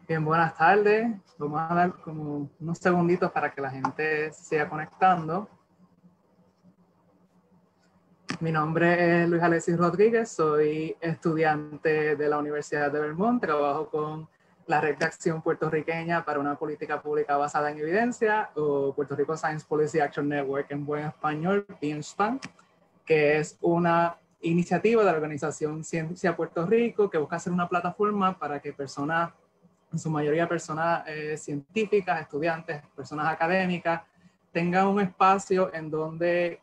Bien, buenas tardes. Vamos a dar como unos segunditos para que la gente se siga conectando. Mi nombre es Luis Alexis Rodríguez, soy estudiante de la Universidad de Vermont, trabajo con la Red de Acción Puertorriqueña para una política pública basada en evidencia, o Puerto Rico Science Policy Action Network en buen español, PINSPAN, que es una iniciativa de la organización Ciencia Puerto Rico que busca ser una plataforma para que personas, en su mayoría personas científicas, estudiantes, personas académicas, tengan un espacio en donde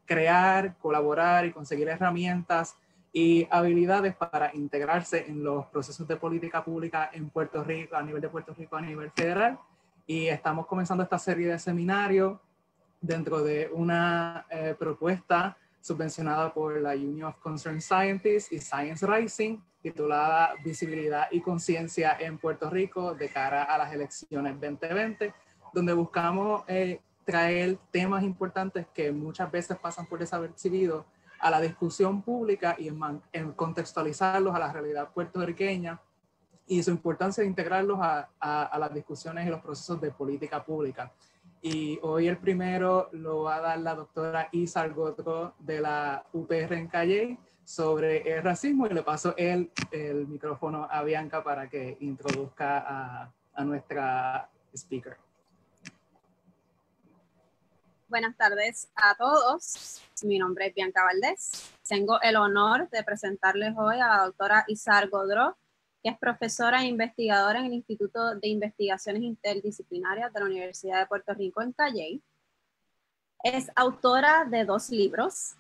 crear, colaborar y conseguir herramientas y habilidades para integrarse en los procesos de política pública en Puerto Rico, a nivel de Puerto Rico, a nivel federal. Y estamos comenzando esta serie de seminarios dentro de una propuesta subvencionada por la Union of Concerned Scientists y Science Rising, titulada Visibilidad y Conciencia en Puerto Rico de cara a las elecciones 2020, donde buscamos traer temas importantes que muchas veces pasan por desapercibidos a la discusión pública y en contextualizarlos a la realidad puertorriqueña y su importancia de integrarlos a las discusiones y los procesos de política pública. Y hoy el primero lo va a dar la doctora Isa Godro de la UPR en Calley sobre el racismo, y le paso el micrófono a Bianca para que introduzca a nuestra speaker. Buenas tardes a todos. Mi nombre es Bianca Valdés. Tengo el honor de presentarles hoy a la doctora Isa Godro, que es profesora e investigadora en el Instituto de Investigaciones Interdisciplinarias de la Universidad de Puerto Rico en Calley. Es autora de 2 libros: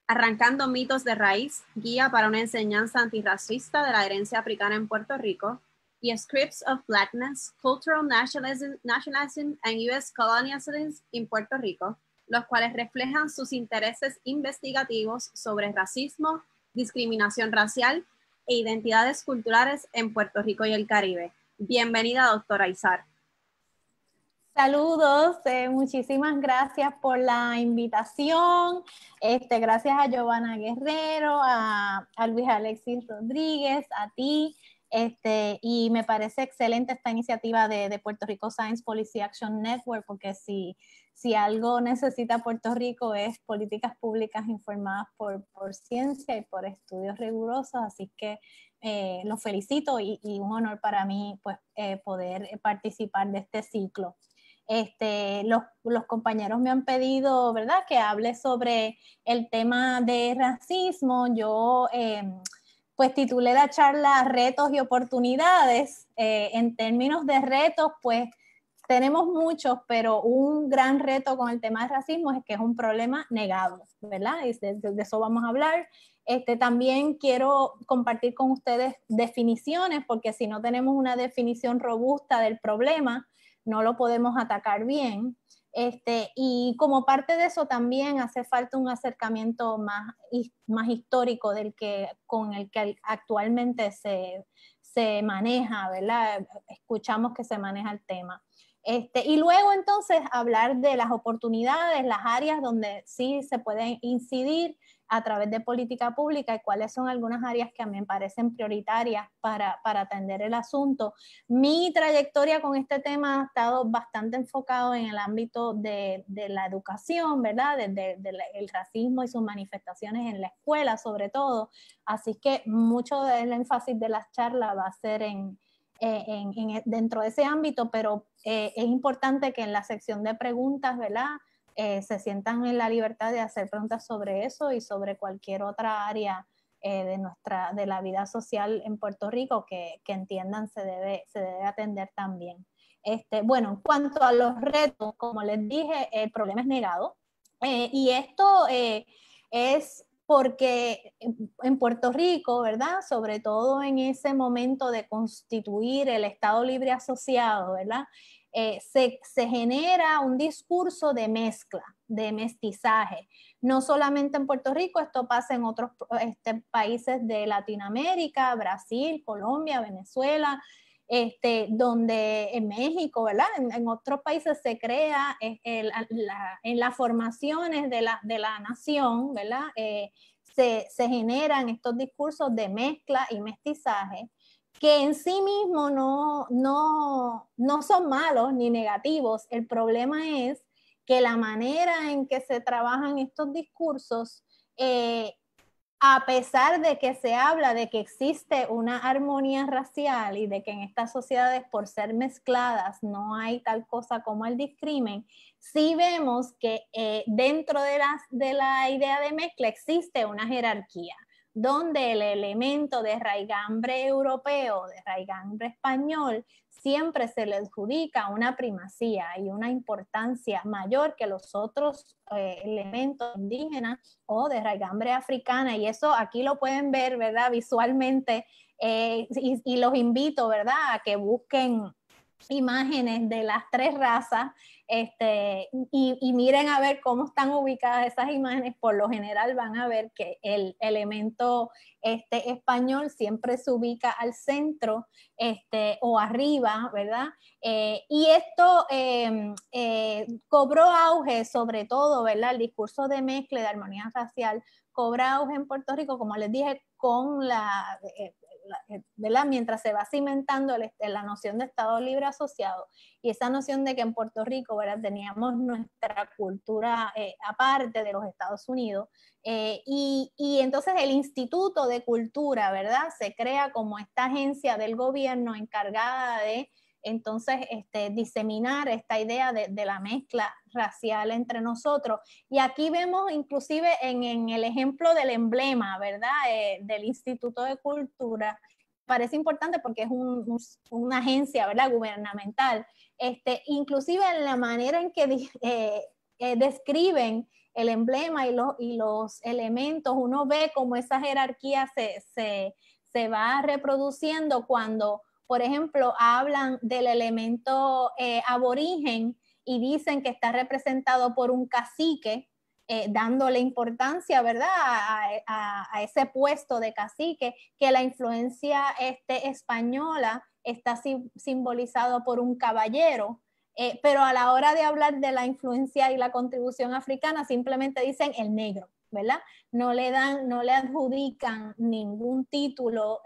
Arrancando mitos de raíz, guía para una enseñanza antirracista de la herencia africana en Puerto Rico, y Scripts of Blackness, Cultural Nationalism and U.S. Colonialism in Puerto Rico, los cuales reflejan sus intereses investigativos sobre racismo, discriminación racial e identidades culturales en Puerto Rico y el Caribe. Bienvenida, doctora Izar. Saludos, muchísimas gracias por la invitación. Gracias a Giovanna Guerrero, a Luis Alexis Rodríguez, a ti. Y me parece excelente esta iniciativa de Puerto Rico Science Policy Action Network, porque si algo necesita Puerto Rico es políticas públicas informadas por ciencia y por estudios rigurosos, así que los felicito y un honor para mí pues, poder participar de este ciclo. Los compañeros me han pedido, ¿verdad?, que hable sobre el tema de racismo. Yo pues titulé la charla Retos y Oportunidades. En términos de retos, pues tenemos muchos, pero un gran reto con el tema del racismo es que es un problema negado, ¿verdad? Y de eso vamos a hablar. También quiero compartir con ustedes definiciones, porque si no tenemos una definición robusta del problema, no lo podemos atacar bien. Y como parte de eso también hace falta un acercamiento más histórico con el que actualmente se maneja, ¿verdad? Escuchamos que se maneja el tema. Y luego entonces hablar de las oportunidades, las áreas donde sí se pueden incidir a través de política pública y cuáles son algunas áreas que a mí me parecen prioritarias para atender el asunto. Mi trayectoria con este tema ha estado bastante enfocado en el ámbito de la educación, ¿verdad? El racismo y sus manifestaciones en la escuela sobre todo, así que mucho del énfasis de las charlas va a ser dentro de ese ámbito, pero es importante que en la sección de preguntas, ¿verdad?, se sientan en la libertad de hacer preguntas sobre eso y sobre cualquier otra área de la vida social en Puerto Rico que entiendan se debe atender también. Bueno, en cuanto a los retos, como les dije, el problema es negado, y esto es porque en Puerto Rico, ¿verdad?, sobre todo en ese momento de constituir el Estado Libre Asociado, ¿verdad?, se genera un discurso de mezcla, de mestizaje. No solamente en Puerto Rico, esto pasa en otros países de Latinoamérica, Brasil, Colombia, Venezuela, donde en México, ¿verdad? En otros países se crea en las formaciones de la nación, ¿verdad? Se generan estos discursos de mezcla y mestizaje que en sí mismos no son malos ni negativos. El problema es que la manera en que se trabajan estos discursos, a pesar de que se habla de que existe una armonía racial y de que en estas sociedades, por ser mezcladas, no hay tal cosa como el discrimen, sí vemos que dentro de la idea de mezcla existe una jerarquía, donde el elemento de raigambre europeo, de raigambre español, siempre se le adjudica una primacía y una importancia mayor que los otros elementos indígenas o de raigambre africana, y eso aquí lo pueden ver, ¿verdad? Visualmente, y los invito, ¿verdad?, a que busquen imágenes de las tres razas, y miren a ver cómo están ubicadas esas imágenes. Por lo general van a ver que el elemento español siempre se ubica al centro o arriba, ¿verdad? Y esto cobró auge, sobre todo, ¿verdad? El discurso de mezcla, de armonía racial, cobra auge en Puerto Rico, como les dije, con ¿verdad? Mientras se va cimentando la noción de Estado libre asociado, y esa noción de que en Puerto Rico, ¿verdad?, teníamos nuestra cultura aparte de los Estados Unidos, y entonces el Instituto de Cultura, ¿verdad?, se crea como esta agencia del gobierno encargada de entonces diseminar esta idea de la mezcla racial entre nosotros. Y aquí vemos inclusive en el ejemplo del emblema, ¿verdad?, del Instituto de Cultura. Parece importante porque es una agencia, ¿verdad?, gubernamental. Inclusive en la manera en que describen el emblema y los elementos, uno ve cómo esa jerarquía se va reproduciendo cuando, por ejemplo, hablan del elemento aborigen y dicen que está representado por un cacique, dándole importancia, ¿verdad?, a ese puesto de cacique, que la influencia española está simbolizado por un caballero, pero a la hora de hablar de la influencia y la contribución africana simplemente dicen el negro, ¿verdad? No le adjudican ningún título,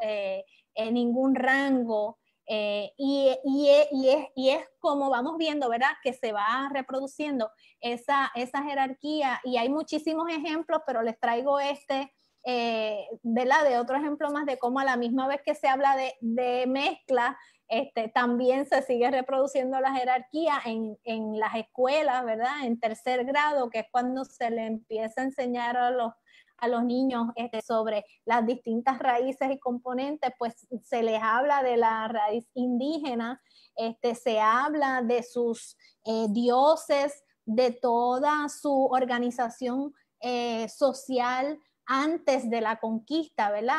ningún rango, y es como vamos viendo, ¿verdad?, que se va reproduciendo esa jerarquía, y hay muchísimos ejemplos, pero les traigo ¿verdad?, de otro ejemplo más de cómo a la misma vez que se habla de mezcla, también se sigue reproduciendo la jerarquía en las escuelas, ¿verdad?, en tercer grado, que es cuando se le empieza a enseñar a los niños sobre las distintas raíces y componentes, pues se les habla de la raíz indígena, se habla de sus dioses, de toda su organización social antes de la conquista, ¿verdad?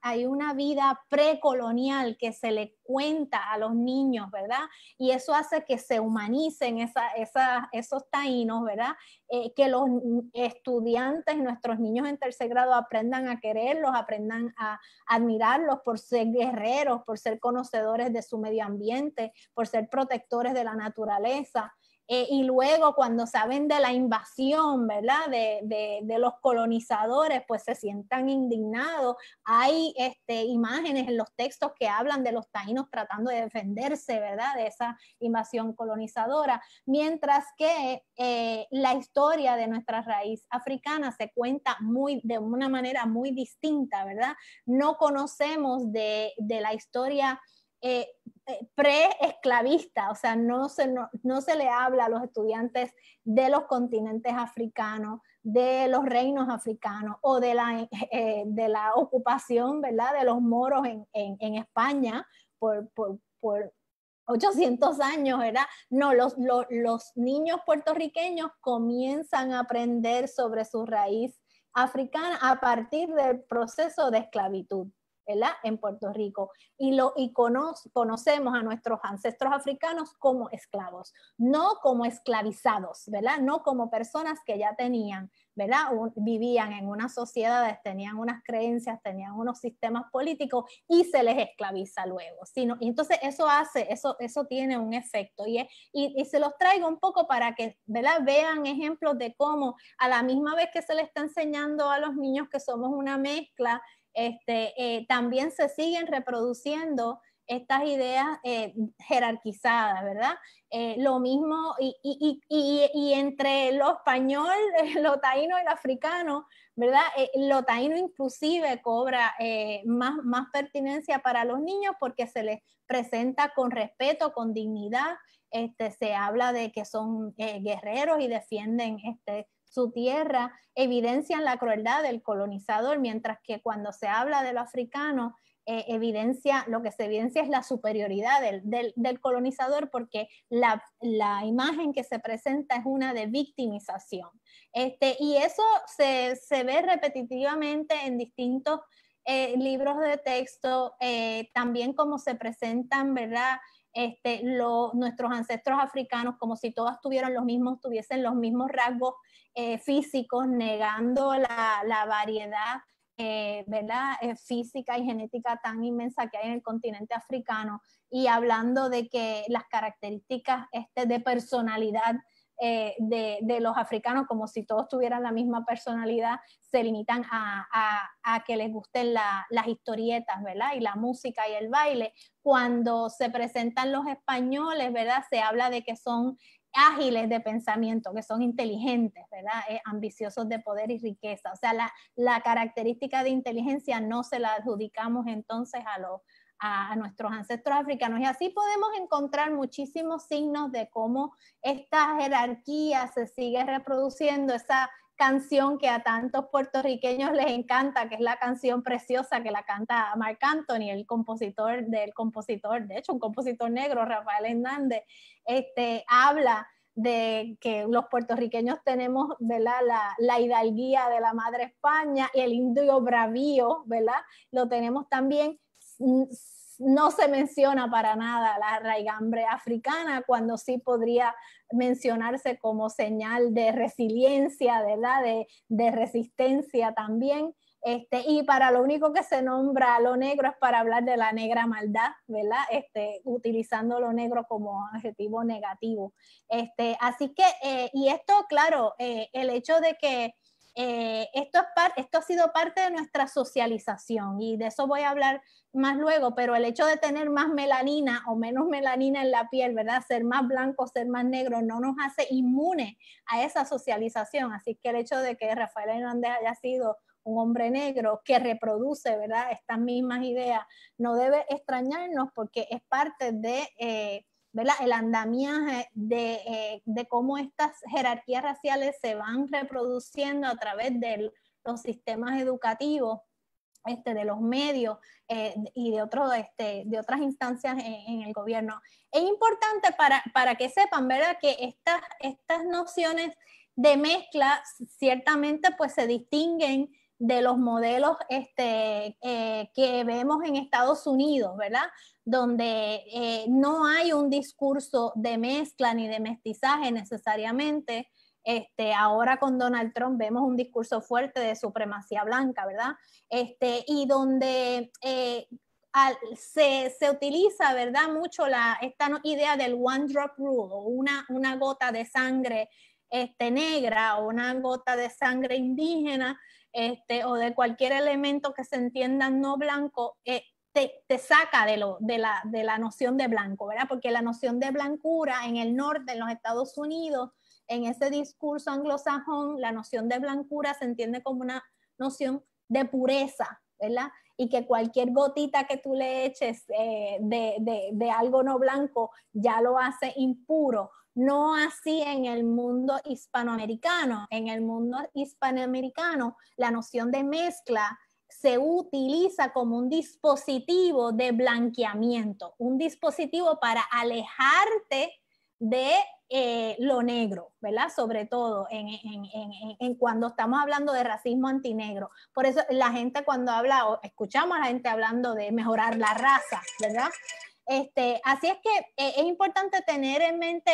Hay una vida precolonial que se le cuenta a los niños, ¿verdad? Y eso hace que se humanicen esos taínos, ¿verdad? Que los estudiantes, nuestros niños en tercer grado, aprendan a quererlos, aprendan a admirarlos por ser guerreros, por ser conocedores de su medio ambiente, por ser protectores de la naturaleza. Y luego cuando saben de la invasión, ¿verdad?, de los colonizadores, pues se sientan indignados. Hay imágenes en los textos que hablan de los taínos tratando de defenderse, ¿verdad?, de esa invasión colonizadora, mientras que la historia de nuestra raíz africana se cuenta de una manera muy distinta, ¿verdad? No conocemos de la historia pre-esclavista, o sea, no se le habla a los estudiantes de los continentes africanos, de los reinos africanos o de la ocupación, ¿verdad?, de los moros en España por 800 años, ¿verdad? No, los niños puertorriqueños comienzan a aprender sobre su raíz africana a partir del proceso de esclavitud, ¿verdad?, en Puerto Rico, y conocemos a nuestros ancestros africanos como esclavos, no como esclavizados, ¿verdad?, no como personas que ya tenían, ¿verdad?, vivían en unas sociedades, tenían unas creencias, tenían unos sistemas políticos y se les esclaviza luego, y entonces eso tiene un efecto, y se los traigo un poco para que, ¿verdad?, vean ejemplos de cómo a la misma vez que se le está enseñando a los niños que somos una mezcla, también se siguen reproduciendo estas ideas jerarquizadas, ¿verdad? Lo mismo, y entre lo español, lo taíno y lo africano, ¿verdad? Lo taíno inclusive cobra más pertinencia para los niños porque se les presenta con respeto, con dignidad, se habla de que son guerreros y defienden su tierra, evidencian la crueldad del colonizador, mientras que cuando se habla de lo africano, lo que se evidencia es la superioridad del colonizador, porque la imagen que se presenta es una de victimización. Y eso se ve repetitivamente en distintos libros de texto, también como se presentan, ¿verdad? Nuestros ancestros africanos como si todos tuviesen los mismos rasgos físicos, negando la variedad ¿verdad? Física y genética tan inmensa que hay en el continente africano, y hablando de que las características de personalidad de los africanos, como si todos tuvieran la misma personalidad, se limitan a que les gusten las historietas, ¿verdad? Y la música y el baile. Cuando se presentan los españoles, ¿verdad? Se habla de que son ágiles de pensamiento, que son inteligentes, ¿verdad? Ambiciosos de poder y riqueza. O sea, la característica de inteligencia no se la adjudicamos entonces a nuestros ancestros africanos. Y así podemos encontrar muchísimos signos de cómo esta jerarquía se sigue reproduciendo. Esa canción que a tantos puertorriqueños les encanta, que es la canción preciosa que la canta Marc Anthony, el compositor, de hecho un compositor negro, Rafael Hernández, habla de que los puertorriqueños tenemos, ¿verdad? la hidalguía de la madre España, y el indio bravío, ¿verdad? Lo tenemos también. No se menciona para nada la raigambre africana, cuando sí podría mencionarse como señal de resiliencia, ¿verdad? De resistencia también. Y para lo único que se nombra lo negro es para hablar de la negra maldad, ¿verdad? Utilizando lo negro como adjetivo negativo. Así que, y esto, claro, el hecho de que esto ha sido parte de nuestra socialización, y de eso voy a hablar más luego, pero el hecho de tener más melanina o menos melanina en la piel, ¿verdad? Ser más blanco, ser más negro, no nos hace inmune a esa socialización. Así que el hecho de que Rafael Hernández haya sido un hombre negro que reproduce, ¿verdad?, estas mismas ideas, no debe extrañarnos, porque es parte de ¿verdad?, el andamiaje de cómo estas jerarquías raciales se van reproduciendo a través de los sistemas educativos, de los medios y de otras instancias en el gobierno. Es importante para que sepan, ¿verdad?, que estas nociones de mezcla ciertamente pues se distinguen de los modelos que vemos en Estados Unidos, ¿verdad?, donde no hay un discurso de mezcla ni de mestizaje necesariamente. Ahora con Donald Trump vemos un discurso fuerte de supremacía blanca, ¿verdad? Y donde se utiliza, ¿verdad?, mucho esta idea del one drop rule, o una gota de sangre negra, o una gota de sangre indígena, o de cualquier elemento que se entienda no blanco, te saca de la noción de blanco, ¿verdad? Porque la noción de blancura en el norte, en los Estados Unidos, en ese discurso anglosajón, la noción de blancura se entiende como una noción de pureza, ¿verdad? Y que cualquier gotita que tú le eches de algo no blanco ya lo hace impuro. No así en el mundo hispanoamericano. En el mundo hispanoamericano, la noción de mezcla se utiliza como un dispositivo de blanqueamiento, un dispositivo para alejarte de lo negro, ¿verdad? Sobre todo en cuando estamos hablando de racismo antinegro. Por eso la gente cuando habla, o escuchamos a la gente hablando de mejorar la raza, ¿verdad? Así es que es importante tener en mente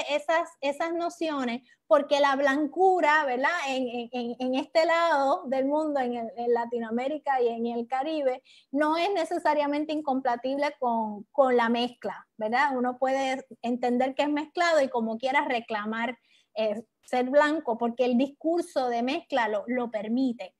esas nociones, porque la blancura, ¿verdad?, en este lado del mundo, en Latinoamérica y en el Caribe, no es necesariamente incompatible con la mezcla, ¿verdad? Uno puede entender que es mezclado y como quiera reclamar ser blanco, porque el discurso de mezcla lo permite.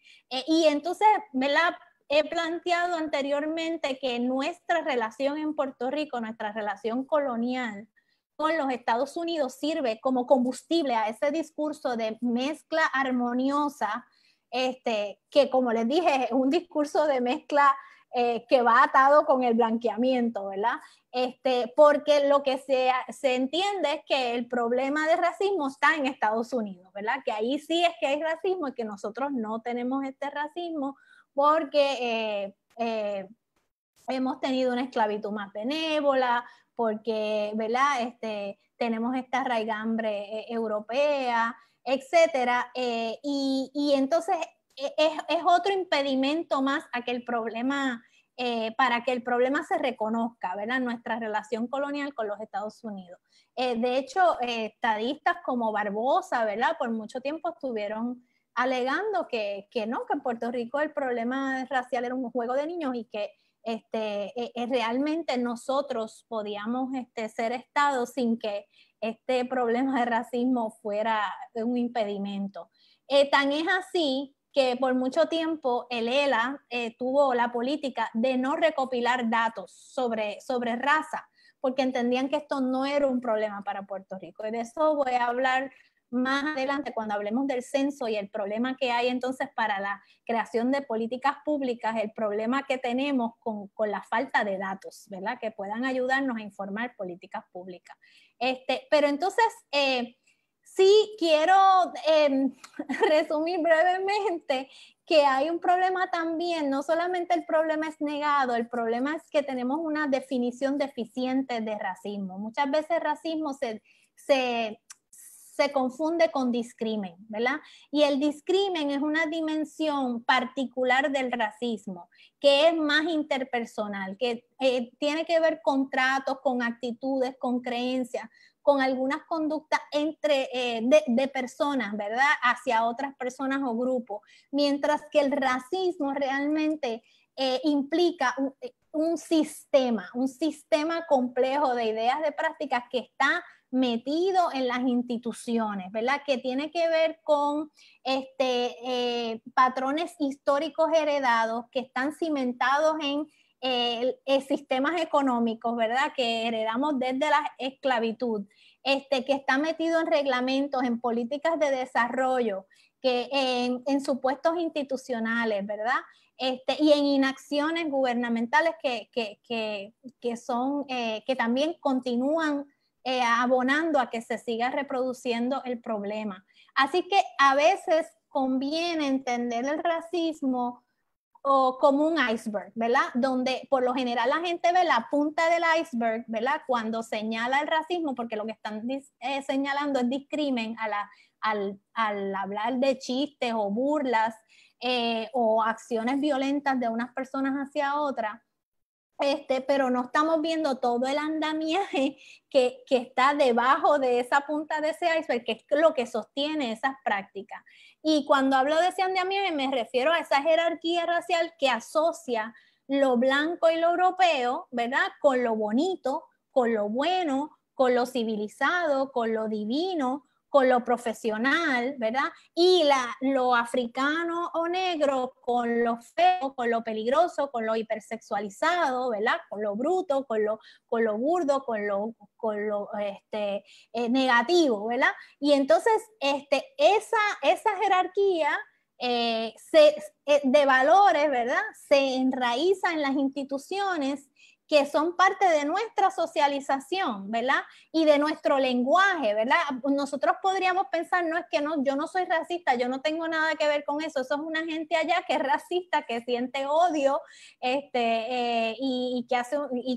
Y entonces, ¿verdad?, he planteado anteriormente que nuestra relación en Puerto Rico, nuestra relación colonial con los Estados Unidos sirve como combustible a ese discurso de mezcla armoniosa, que como les dije, es un discurso de mezcla que va atado con el blanqueamiento, ¿verdad? Porque lo que se entiende es que el problema de racismo está en Estados Unidos, ¿verdad? Que ahí sí es que hay racismo y que nosotros no tenemos este racismo porque hemos tenido una esclavitud más benévola, porque, ¿verdad? Tenemos esta raigambre europea, etcétera, y entonces es otro impedimento más a que el problema, para que el problema se reconozca, ¿verdad? Nuestra relación colonial con los Estados Unidos. De hecho, estadistas como Barbosa, ¿verdad? Por mucho tiempo estuvieron alegando que no, que en Puerto Rico el problema racial era un juego de niños y que realmente nosotros podíamos ser estados sin que este problema de racismo fuera un impedimento. Tan es así que por mucho tiempo el ELA tuvo la política de no recopilar datos sobre raza, porque entendían que esto no era un problema para Puerto Rico. Y de eso voy a hablar más adelante cuando hablemos del censo y el problema que hay entonces para la creación de políticas públicas, el problema que tenemos con la falta de datos, ¿verdad? Que puedan ayudarnos a informar políticas públicas. Pero entonces, sí quiero resumir brevemente que hay un problema también, no solamente el problema es negado, el problema es que tenemos una definición deficiente de racismo. Muchas veces racismo se confunde con discrimen, ¿verdad? Y el discrimen es una dimensión particular del racismo, que es más interpersonal, que tiene que ver con tratos, con actitudes, con creencias, con algunas conductas de personas, ¿verdad? Hacia otras personas o grupos, mientras que el racismo realmente implica un sistema complejo de ideas, de prácticas que está metido en las instituciones, ¿verdad? Que tiene que ver con patrones históricos heredados que están cimentados en sistemas económicos, ¿verdad? Que heredamos desde la esclavitud, que está metido en reglamentos, en políticas de desarrollo, que en supuestos institucionales, ¿verdad? Y en inacciones gubernamentales que también continúan abonando a que se siga reproduciendo el problema. Así que a veces conviene entender el racismo como un iceberg, ¿verdad? Donde por lo general la gente ve la punta del iceberg, ¿verdad? Cuando señala el racismo, porque lo que están señalando es discrimen al hablar de chistes o burlas o acciones violentas de unas personas hacia otras. Pero no estamos viendo todo el andamiaje que está debajo de esa punta de ese iceberg, que es lo que sostiene esas prácticas. Y cuando hablo de ese andamiaje me refiero a esa jerarquía racial que asocia lo blanco y lo europeo, ¿verdad? Con lo bonito, con lo bueno, con lo civilizado, con lo divino, con lo profesional, ¿verdad? Y lo africano o negro con lo feo, con lo peligroso, con lo hipersexualizado, ¿verdad? Con lo bruto, con lo burdo, con lo negativo, ¿verdad? Y entonces esa jerarquía de valores, ¿verdad? Se enraiza en las instituciones que son parte de nuestra socialización, ¿verdad? Y de nuestro lenguaje, ¿verdad? Nosotros podríamos pensar, no es que yo no soy racista, yo no tengo nada que ver con eso, eso es una gente allá que es racista, que siente odio, y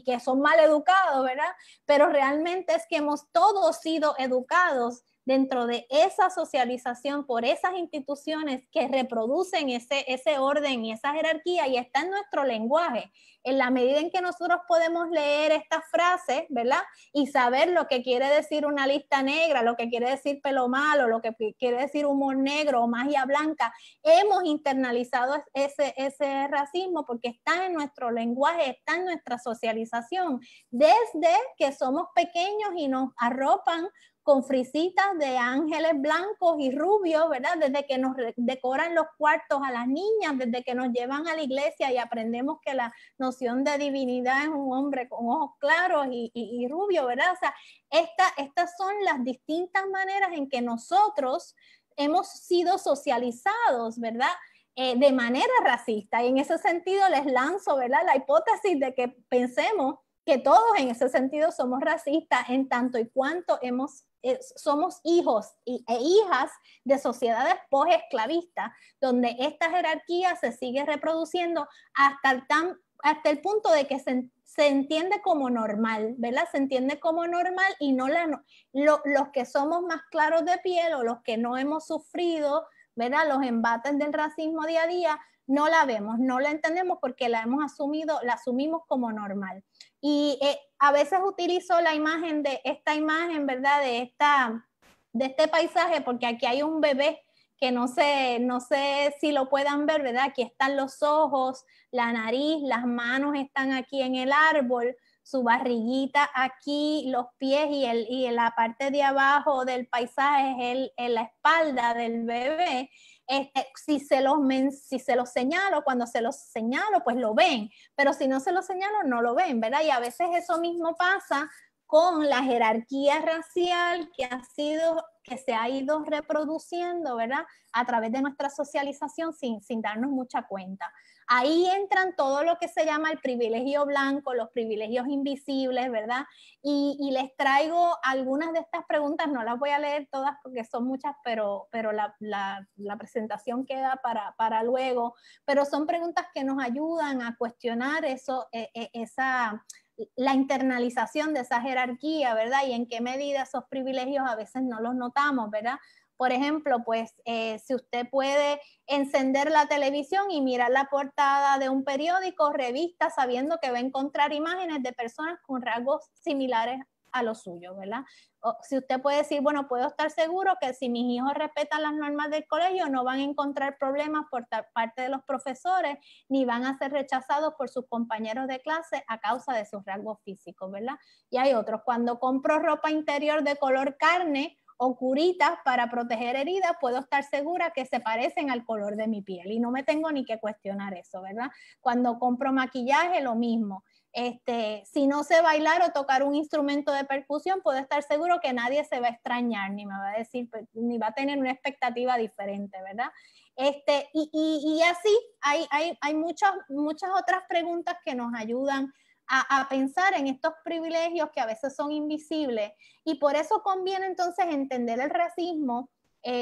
que son mal educados, ¿verdad? Pero realmente es que hemos todos sido educados dentro de esa socialización por esas instituciones que reproducen ese orden y esa jerarquía, y está en nuestro lenguaje. En la medida en que nosotros podemos leer estas frases, ¿verdad? Y saber lo que quiere decir una lista negra, lo que quiere decir pelo malo, lo que quiere decir humor negro o magia blanca, hemos internalizado ese racismo porque está en nuestro lenguaje, está en nuestra socialización, desde que somos pequeños y nos arropan con frisitas de ángeles blancos y rubios, ¿verdad? Desde que nos decoran los cuartos a las niñas, desde que nos llevan a la iglesia y aprendemos que la noción de divinidad es un hombre con ojos claros y rubio, ¿verdad? O sea, estas son las distintas maneras en que nosotros hemos sido socializados, ¿verdad? De manera racista. Y en ese sentido les lanzo, ¿verdad?, la hipótesis de que pensemos que todos en ese sentido somos racistas en tanto y cuanto somos hijos e hijas de sociedades post-esclavistas, donde esta jerarquía se sigue reproduciendo hasta el punto de que se entiende como normal, ¿verdad? Se entiende como normal y no los que somos más claros de piel o los que no hemos sufrido, ¿verdad?, los embates del racismo día a día, no la vemos, no la entendemos porque la asumimos como normal. Y a veces utilizo la imagen esta imagen, ¿verdad?, de este paisaje, porque aquí hay un bebé que no sé si lo puedan ver, ¿verdad? Aquí están los ojos, la nariz, las manos están aquí en el árbol, su barriguita aquí, los pies y la parte de abajo del paisaje es la espalda del bebé. Si se los señalo, cuando se los señalo, pues lo ven, pero si no se los señalo, no lo ven, ¿verdad? Y a veces eso mismo pasa con la jerarquía racial que se ha ido reproduciendo, ¿verdad?, a través de nuestra socialización sin darnos mucha cuenta. Ahí entran todo lo que se llama el privilegio blanco, los privilegios invisibles, ¿verdad? Y les traigo algunas de estas preguntas, no las voy a leer todas porque son muchas, pero la presentación queda para luego, pero son preguntas que nos ayudan a cuestionar la internalización de esa jerarquía, ¿verdad? Y en qué medida esos privilegios a veces no los notamos, ¿verdad? Por ejemplo, pues si usted puede encender la televisión y mirar la portada de un periódico, revista, sabiendo que va a encontrar imágenes de personas con rasgos similares a los suyos, ¿verdad? O si usted puede decir, bueno, puedo estar seguro que si mis hijos respetan las normas del colegio, no van a encontrar problemas por parte de los profesores, ni van a ser rechazados por sus compañeros de clase a causa de sus rasgos físicos, ¿verdad? Y hay otros, cuando compro ropa interior de color carne o curitas para proteger heridas, puedo estar segura que se parecen al color de mi piel y no me tengo ni que cuestionar eso, ¿verdad? Cuando compro maquillaje, lo mismo. Si no sé bailar o tocar un instrumento de percusión, puedo estar seguro que nadie se va a extrañar, ni me va a decir, ni va a tener una expectativa diferente, ¿verdad? Y así hay muchas otras preguntas que nos ayudan a pensar en estos privilegios que a veces son invisibles, y por eso conviene entonces entender el racismo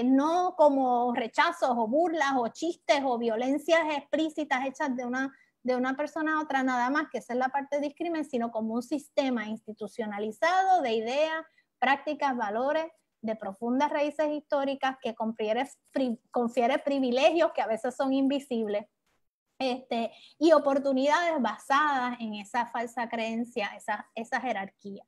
no como rechazos o burlas o chistes o violencias explícitas hechas de una persona a otra nada más, que esa es la parte de discrimen, sino como un sistema institucionalizado de ideas, prácticas, valores, de profundas raíces históricas que confiere privilegios que a veces son invisibles, y oportunidades basadas en esa falsa creencia, esa jerarquía.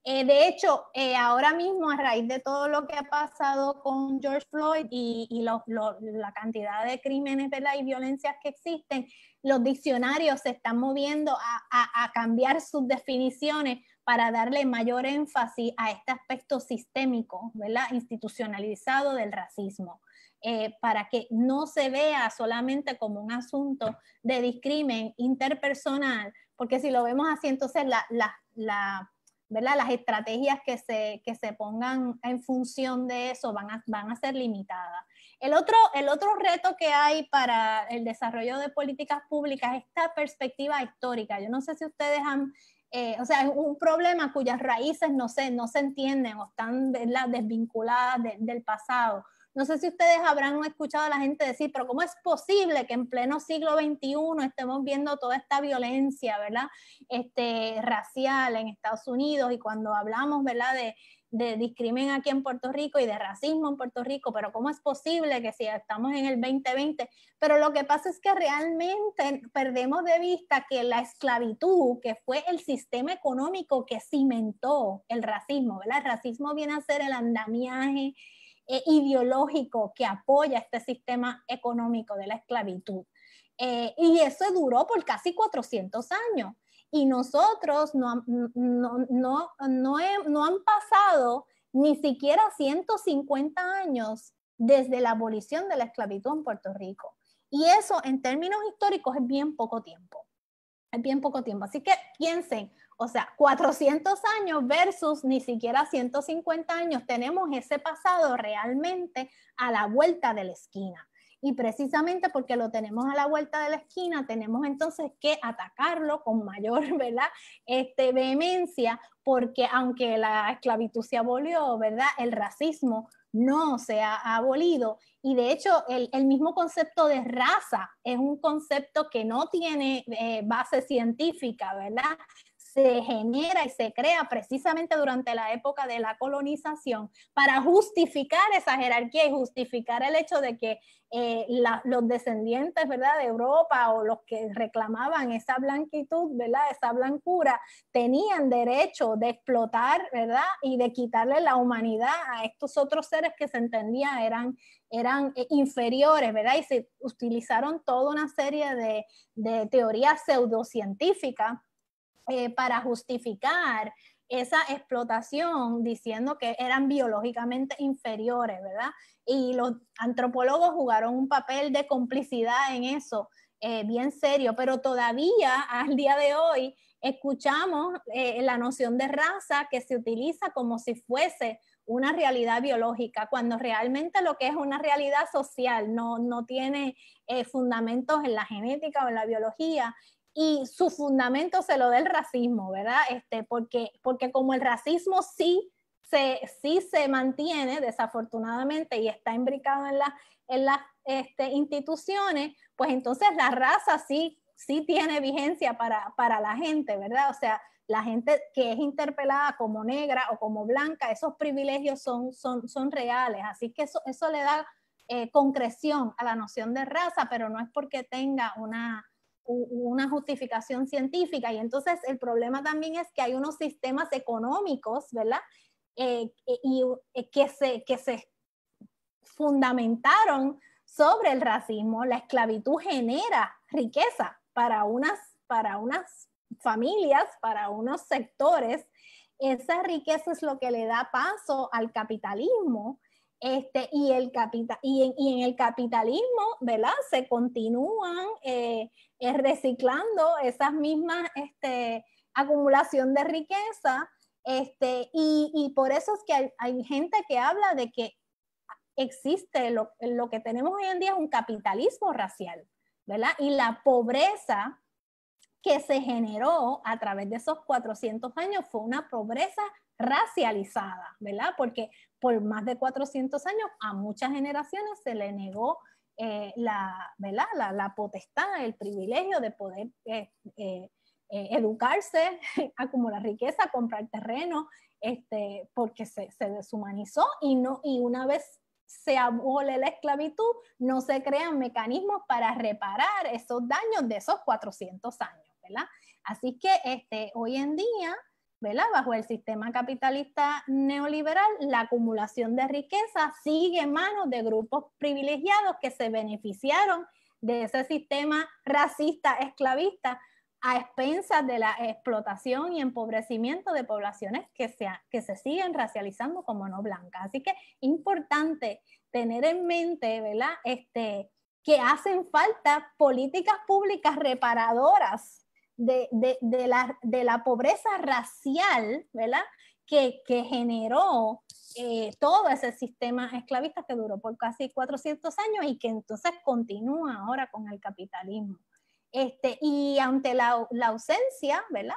De hecho, ahora mismo, a raíz de todo lo que ha pasado con George Floyd y la cantidad de crímenes, ¿verdad?, y violencias que existen, los diccionarios se están moviendo a cambiar sus definiciones para darle mayor énfasis a este aspecto sistémico, ¿verdad?, institucionalizado del racismo. Para que no se vea solamente como un asunto de discrimen interpersonal, porque si lo vemos así, entonces ¿verdad?, las estrategias que se pongan en función de eso van a ser limitadas. El otro reto que hay para el desarrollo de políticas públicas es esta perspectiva histórica. Yo no sé si ustedes o sea, es un problema cuyas raíces no se entienden o están, ¿verdad?, desvinculadas del pasado. No sé si ustedes habrán escuchado a la gente decir, pero ¿cómo es posible que en pleno siglo XXI estemos viendo toda esta violencia, ¿verdad?, racial en Estados Unidos? Y cuando hablamos, ¿verdad?, de discrimen aquí en Puerto Rico y de racismo en Puerto Rico, pero ¿cómo es posible que si estamos en el 2020? Pero lo que pasa es que realmente perdemos de vista que la esclavitud, que fue el sistema económico que cimentó el racismo, ¿verdad? El racismo viene a ser el andamiaje ideológico que apoya este sistema económico de la esclavitud. Y eso duró por casi 400 años. Y nosotros no han pasado ni siquiera 150 años desde la abolición de la esclavitud en Puerto Rico. Y eso en términos históricos es bien poco tiempo. Es bien poco tiempo. Así que piensen, o sea, 400 años versus ni siquiera 150 años. Tenemos ese pasado realmente a la vuelta de la esquina. Y precisamente porque lo tenemos a la vuelta de la esquina, tenemos entonces que atacarlo con mayor, ¿verdad? Vehemencia, porque aunque la esclavitud se abolió, ¿verdad? El racismo no se ha abolido. Y de hecho, el mismo concepto de raza es un concepto que no tiene base científica, ¿verdad? Se genera y se crea precisamente durante la época de la colonización para justificar esa jerarquía y justificar el hecho de que los descendientes, ¿verdad?, de Europa o los que reclamaban esa blanquitud, ¿verdad?, esa blancura, tenían derecho de explotar, ¿verdad?, y de quitarle la humanidad a estos otros seres que se entendía eran inferiores, ¿verdad? Y se utilizaron toda una serie de teorías pseudocientíficas para justificar esa explotación, diciendo que eran biológicamente inferiores, ¿verdad? Y los antropólogos jugaron un papel de complicidad en eso, bien serio, pero todavía al día de hoy escuchamos la noción de raza que se utiliza como si fuese una realidad biológica, cuando realmente lo que es una realidad social no tiene fundamentos en la genética o en la biología, y su fundamento se lo da el racismo, ¿verdad? Porque como el racismo sí se mantiene desafortunadamente y está imbricado en las instituciones, pues entonces la raza sí tiene vigencia para la gente, ¿verdad? O sea, la gente que es interpelada como negra o como blanca, esos privilegios son reales, así que eso le da concreción a la noción de raza, pero no es porque tenga una justificación científica. Y entonces el problema también es que hay unos sistemas económicos, ¿verdad? Que se fundamentaron sobre el racismo. La esclavitud genera riqueza para unas familias, para unos sectores. Esa riqueza es lo que le da paso al capitalismo. Y en el capitalismo, ¿verdad? Se continúan reciclando esas mismas acumulación de riqueza, y por eso es que hay gente que habla de que existe lo que tenemos hoy en día es un capitalismo racial, ¿verdad? Y la pobreza que se generó a través de esos 400 años fue una pobreza racializada, ¿verdad? Porque por más de 400 años a muchas generaciones se le negó la potestad, el privilegio de poder educarse, acumular riqueza, comprar terreno, porque se deshumanizó y una vez se abole la esclavitud, no se crean mecanismos para reparar esos daños de esos 400 años, ¿verdad? Así que hoy en día, ¿verdad?, bajo el sistema capitalista neoliberal, la acumulación de riqueza sigue en manos de grupos privilegiados que se beneficiaron de ese sistema racista esclavista a expensas de la explotación y empobrecimiento de poblaciones que se siguen racializando como no blancas. Así que es importante tener en mente, ¿verdad?, que hacen falta políticas públicas reparadoras de la pobreza racial, ¿verdad?, que generó todo ese sistema esclavista que duró por casi 400 años y que entonces continúa ahora con el capitalismo. Y ante la ausencia, ¿verdad?,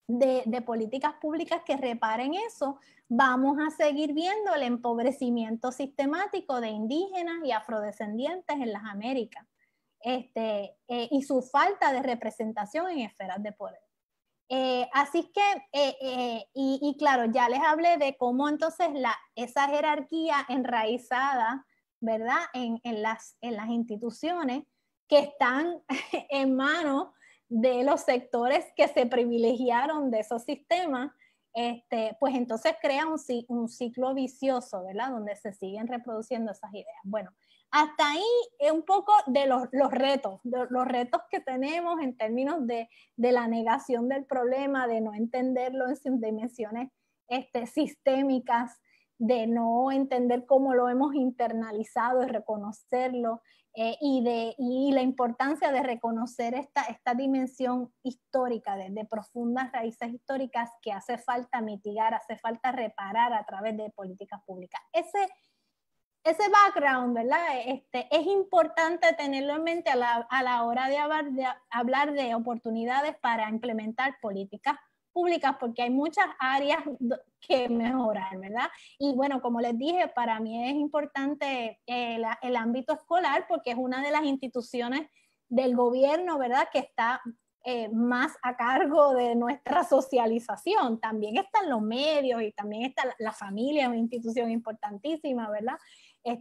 de políticas públicas que reparen eso, vamos a seguir viendo el empobrecimiento sistemático de indígenas y afrodescendientes en las Américas, y su falta de representación en esferas de poder. Así que, y claro, ya les hablé de cómo entonces esa jerarquía enraizada, ¿verdad?, en las instituciones que están en manos de los sectores que se privilegiaron de esos sistemas, pues entonces crea un ciclo vicioso, ¿verdad?, donde se siguen reproduciendo esas ideas. Bueno, hasta ahí es un poco de los retos que tenemos en términos de la negación del problema, de no entenderlo en sus dimensiones sistémicas, de no entender cómo lo hemos internalizado y reconocerlo, y la importancia de reconocer esta dimensión histórica, de profundas raíces históricas que hace falta mitigar, hace falta reparar a través de políticas públicas. Ese background, ¿verdad? Es importante tenerlo en mente a la hora de hablar de oportunidades para implementar políticas públicas, porque hay muchas áreas que mejorar, ¿verdad? Y bueno, como les dije, para mí es importante el ámbito escolar, porque es una de las instituciones del gobierno, ¿verdad?, que está más a cargo de nuestra socialización. También están los medios y también está la familia, es una institución importantísima, ¿verdad?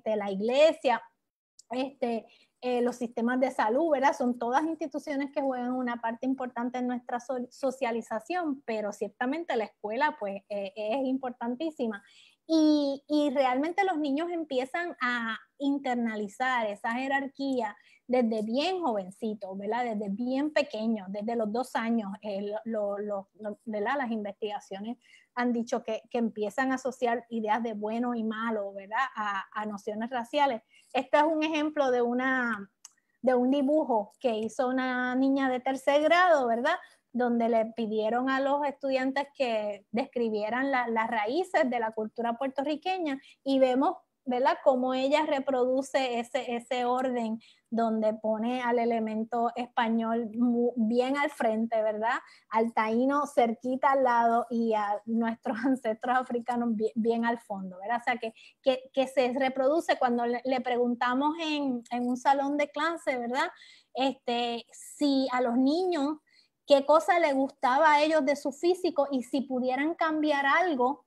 La iglesia, los sistemas de salud, ¿verdad? Son todas instituciones que juegan una parte importante en nuestra socialización, pero ciertamente la escuela pues es importantísima. Y realmente los niños empiezan a internalizar esa jerarquía desde bien jovencitos, ¿verdad? Desde bien pequeños, desde los 2 años, ¿verdad? Las investigaciones han dicho que empiezan a asociar ideas de bueno y malo, ¿verdad? A nociones raciales. Este es un ejemplo de un dibujo que hizo una niña de 3er grado, ¿verdad?, donde le pidieron a los estudiantes que describieran las raíces de la cultura puertorriqueña, y vemos, ¿verdad?, cómo ella reproduce ese orden donde pone al elemento español bien al frente, ¿verdad?, al taíno cerquita al lado y a nuestros ancestros africanos bien al fondo, ¿verdad? O sea, que se reproduce cuando le preguntamos en un salón de clase, ¿verdad?, si a los niños qué cosa les gustaba a ellos de su físico y si pudieran cambiar algo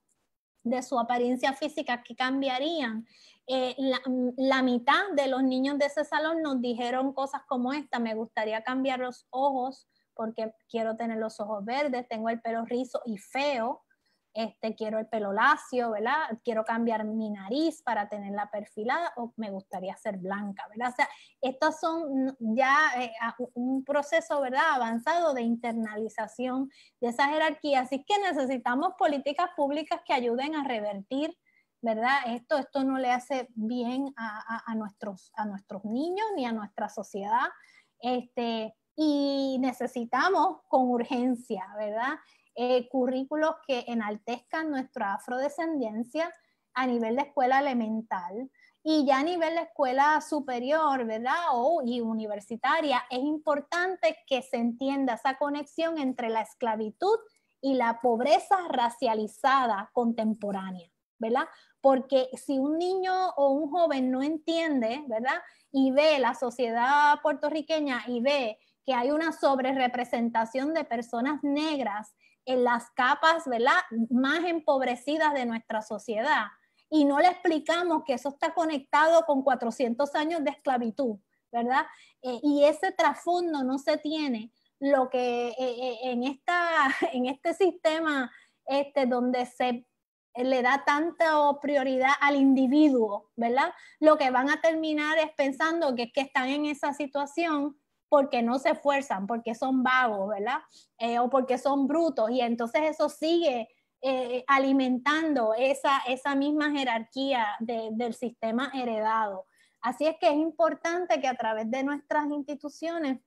de su apariencia física, ¿qué cambiarían? La mitad de los niños de ese salón nos dijeron cosas como esta: me gustaría cambiar los ojos porque quiero tener los ojos verdes, tengo el pelo rizo y feo, quiero el pelo lacio, ¿verdad? Quiero cambiar mi nariz para tenerla perfilada, o me gustaría ser blanca, ¿verdad? O sea, estos son ya un proceso, ¿verdad?, avanzado de internalización de esa jerarquía. Así que necesitamos políticas públicas que ayuden a revertir, ¿verdad? Esto no le hace bien a nuestros niños ni a nuestra sociedad. Y necesitamos con urgencia, ¿verdad?, currículos que enaltezcan nuestra afrodescendencia a nivel de escuela elemental, y ya a nivel de escuela superior, ¿verdad?, y universitaria. Es importante que se entienda esa conexión entre la esclavitud y la pobreza racializada contemporánea, ¿verdad? Porque si un niño o un joven no entiende, ¿verdad?, y ve la sociedad puertorriqueña y ve que hay una sobrerepresentación de personas negras en las capas, ¿verdad?, más empobrecidas de nuestra sociedad, y no le explicamos que eso está conectado con 400 años de esclavitud, ¿verdad? Y ese trasfondo no se tiene, lo que en este sistema donde se le da tanta prioridad al individuo, ¿verdad?, lo que van a terminar es pensando que están en esa situación porque no se esfuerzan, porque son vagos, ¿verdad? O porque son brutos, y entonces eso sigue alimentando esa misma jerarquía del sistema heredado. Así es que es importante que a través de nuestras instituciones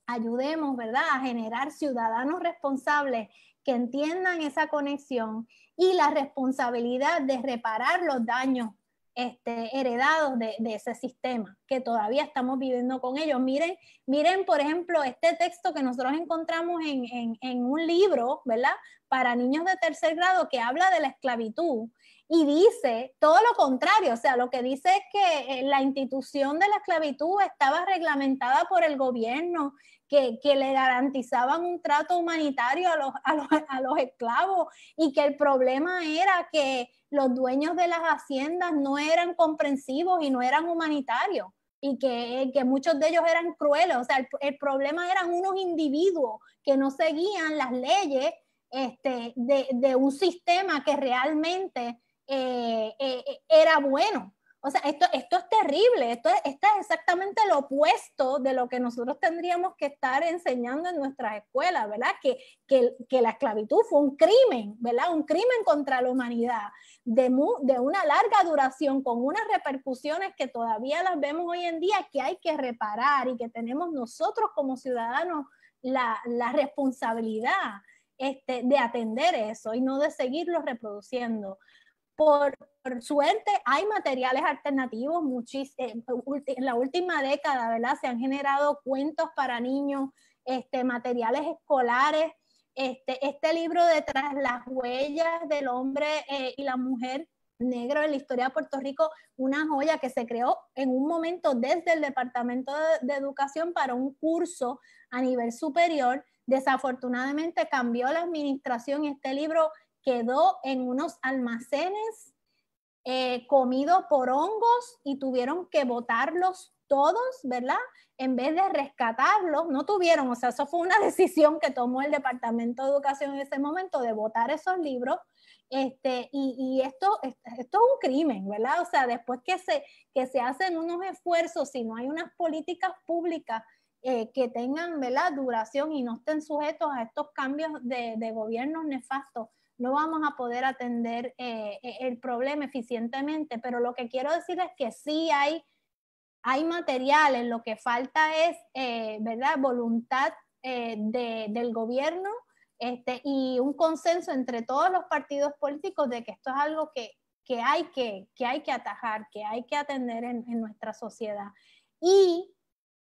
ayudemos, ¿verdad?, a generar ciudadanos responsables que entiendan esa conexión y la responsabilidad de reparar los daños heredados de ese sistema, que todavía estamos viviendo con ellos. Miren, por ejemplo, este texto que nosotros encontramos en un libro, ¿verdad?, para niños de 3er grado, que habla de la esclavitud, y dice todo lo contrario. O sea, lo que dice es que la institución de la esclavitud estaba reglamentada por el gobierno, que le garantizaban un trato humanitario a los esclavos, y que el problema era que los dueños de las haciendas no eran comprensivos y no eran humanitarios, y que muchos de ellos eran crueles. O sea, el problema eran unos individuos que no seguían las leyes de un sistema que realmente era bueno. O sea, esto es terrible, esto es exactamente lo opuesto de lo que nosotros tendríamos que estar enseñando en nuestras escuelas, ¿verdad? Que la esclavitud fue un crimen, ¿verdad? Un crimen contra la humanidad, de una larga duración, con unas repercusiones que todavía las vemos hoy en día, que hay que reparar y que tenemos nosotros como ciudadanos la responsabilidad de atender eso y no de seguirlo reproduciendo. Por suerte hay materiales alternativos, en la última década, ¿verdad? Se han generado cuentos para niños, materiales escolares, este libro de Tras las huellas del hombre y la mujer negro en la historia de Puerto Rico, una joya que se creó en un momento desde el Departamento de Educación para un curso a nivel superior. Desafortunadamente cambió la administración y este libro quedó en unos almacenes comido por hongos y tuvieron que botarlos todos, ¿verdad? En vez de rescatarlos, no tuvieron, o sea, eso fue una decisión que tomó el Departamento de Educación en ese momento de botar esos libros, y esto es un crimen, ¿verdad? O sea, después que se hacen unos esfuerzos, si no hay unas políticas públicas que tengan, ¿verdad?, duración y no estén sujetos a estos cambios de gobiernos nefastos, no vamos a poder atender el problema eficientemente. Pero lo que quiero decir es que sí hay materiales, lo que falta es, ¿verdad?, voluntad del gobierno y un consenso entre todos los partidos políticos de que esto es algo que hay que atajar, que hay que atender en nuestra sociedad. Y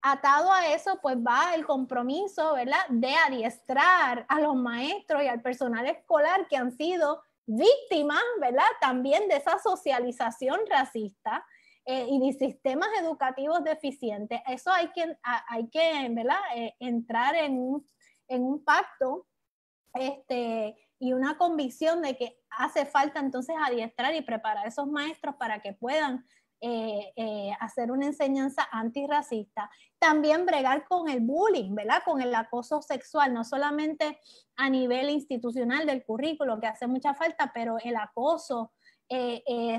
atado a eso, pues va el compromiso, ¿verdad?, de adiestrar a los maestros y al personal escolar que han sido víctimas, ¿verdad?, también de esa socialización racista y de sistemas educativos deficientes. Eso hay que ¿verdad?, entrar en un pacto y una convicción de que hace falta entonces adiestrar y preparar a esos maestros para que puedan hacer una enseñanza antirracista. También bregar con el bullying, ¿verdad?, con el acoso sexual, no solamente a nivel institucional del currículo, que hace mucha falta, pero el acoso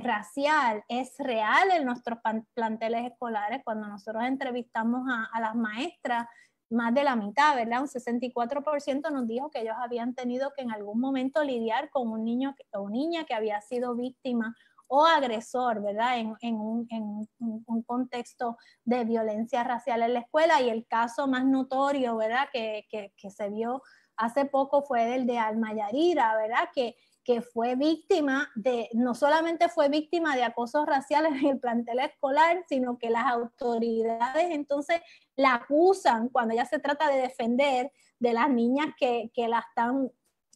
racial es real en nuestros planteles escolares. Cuando nosotros entrevistamos a las maestras, más de la mitad, ¿verdad?, un 64% nos dijo que ellos habían tenido que en algún momento lidiar con un niño o niña que había sido víctima o agresor, ¿verdad?, en un contexto de violencia racial en la escuela. Y el caso más notorio, ¿verdad?, que se vio hace poco fue el de Alma Yarira, ¿verdad?, que fue víctima no solamente fue víctima de acosos raciales en el plantel escolar, sino que las autoridades entonces la acusan cuando ella se trata de defender de las niñas que la están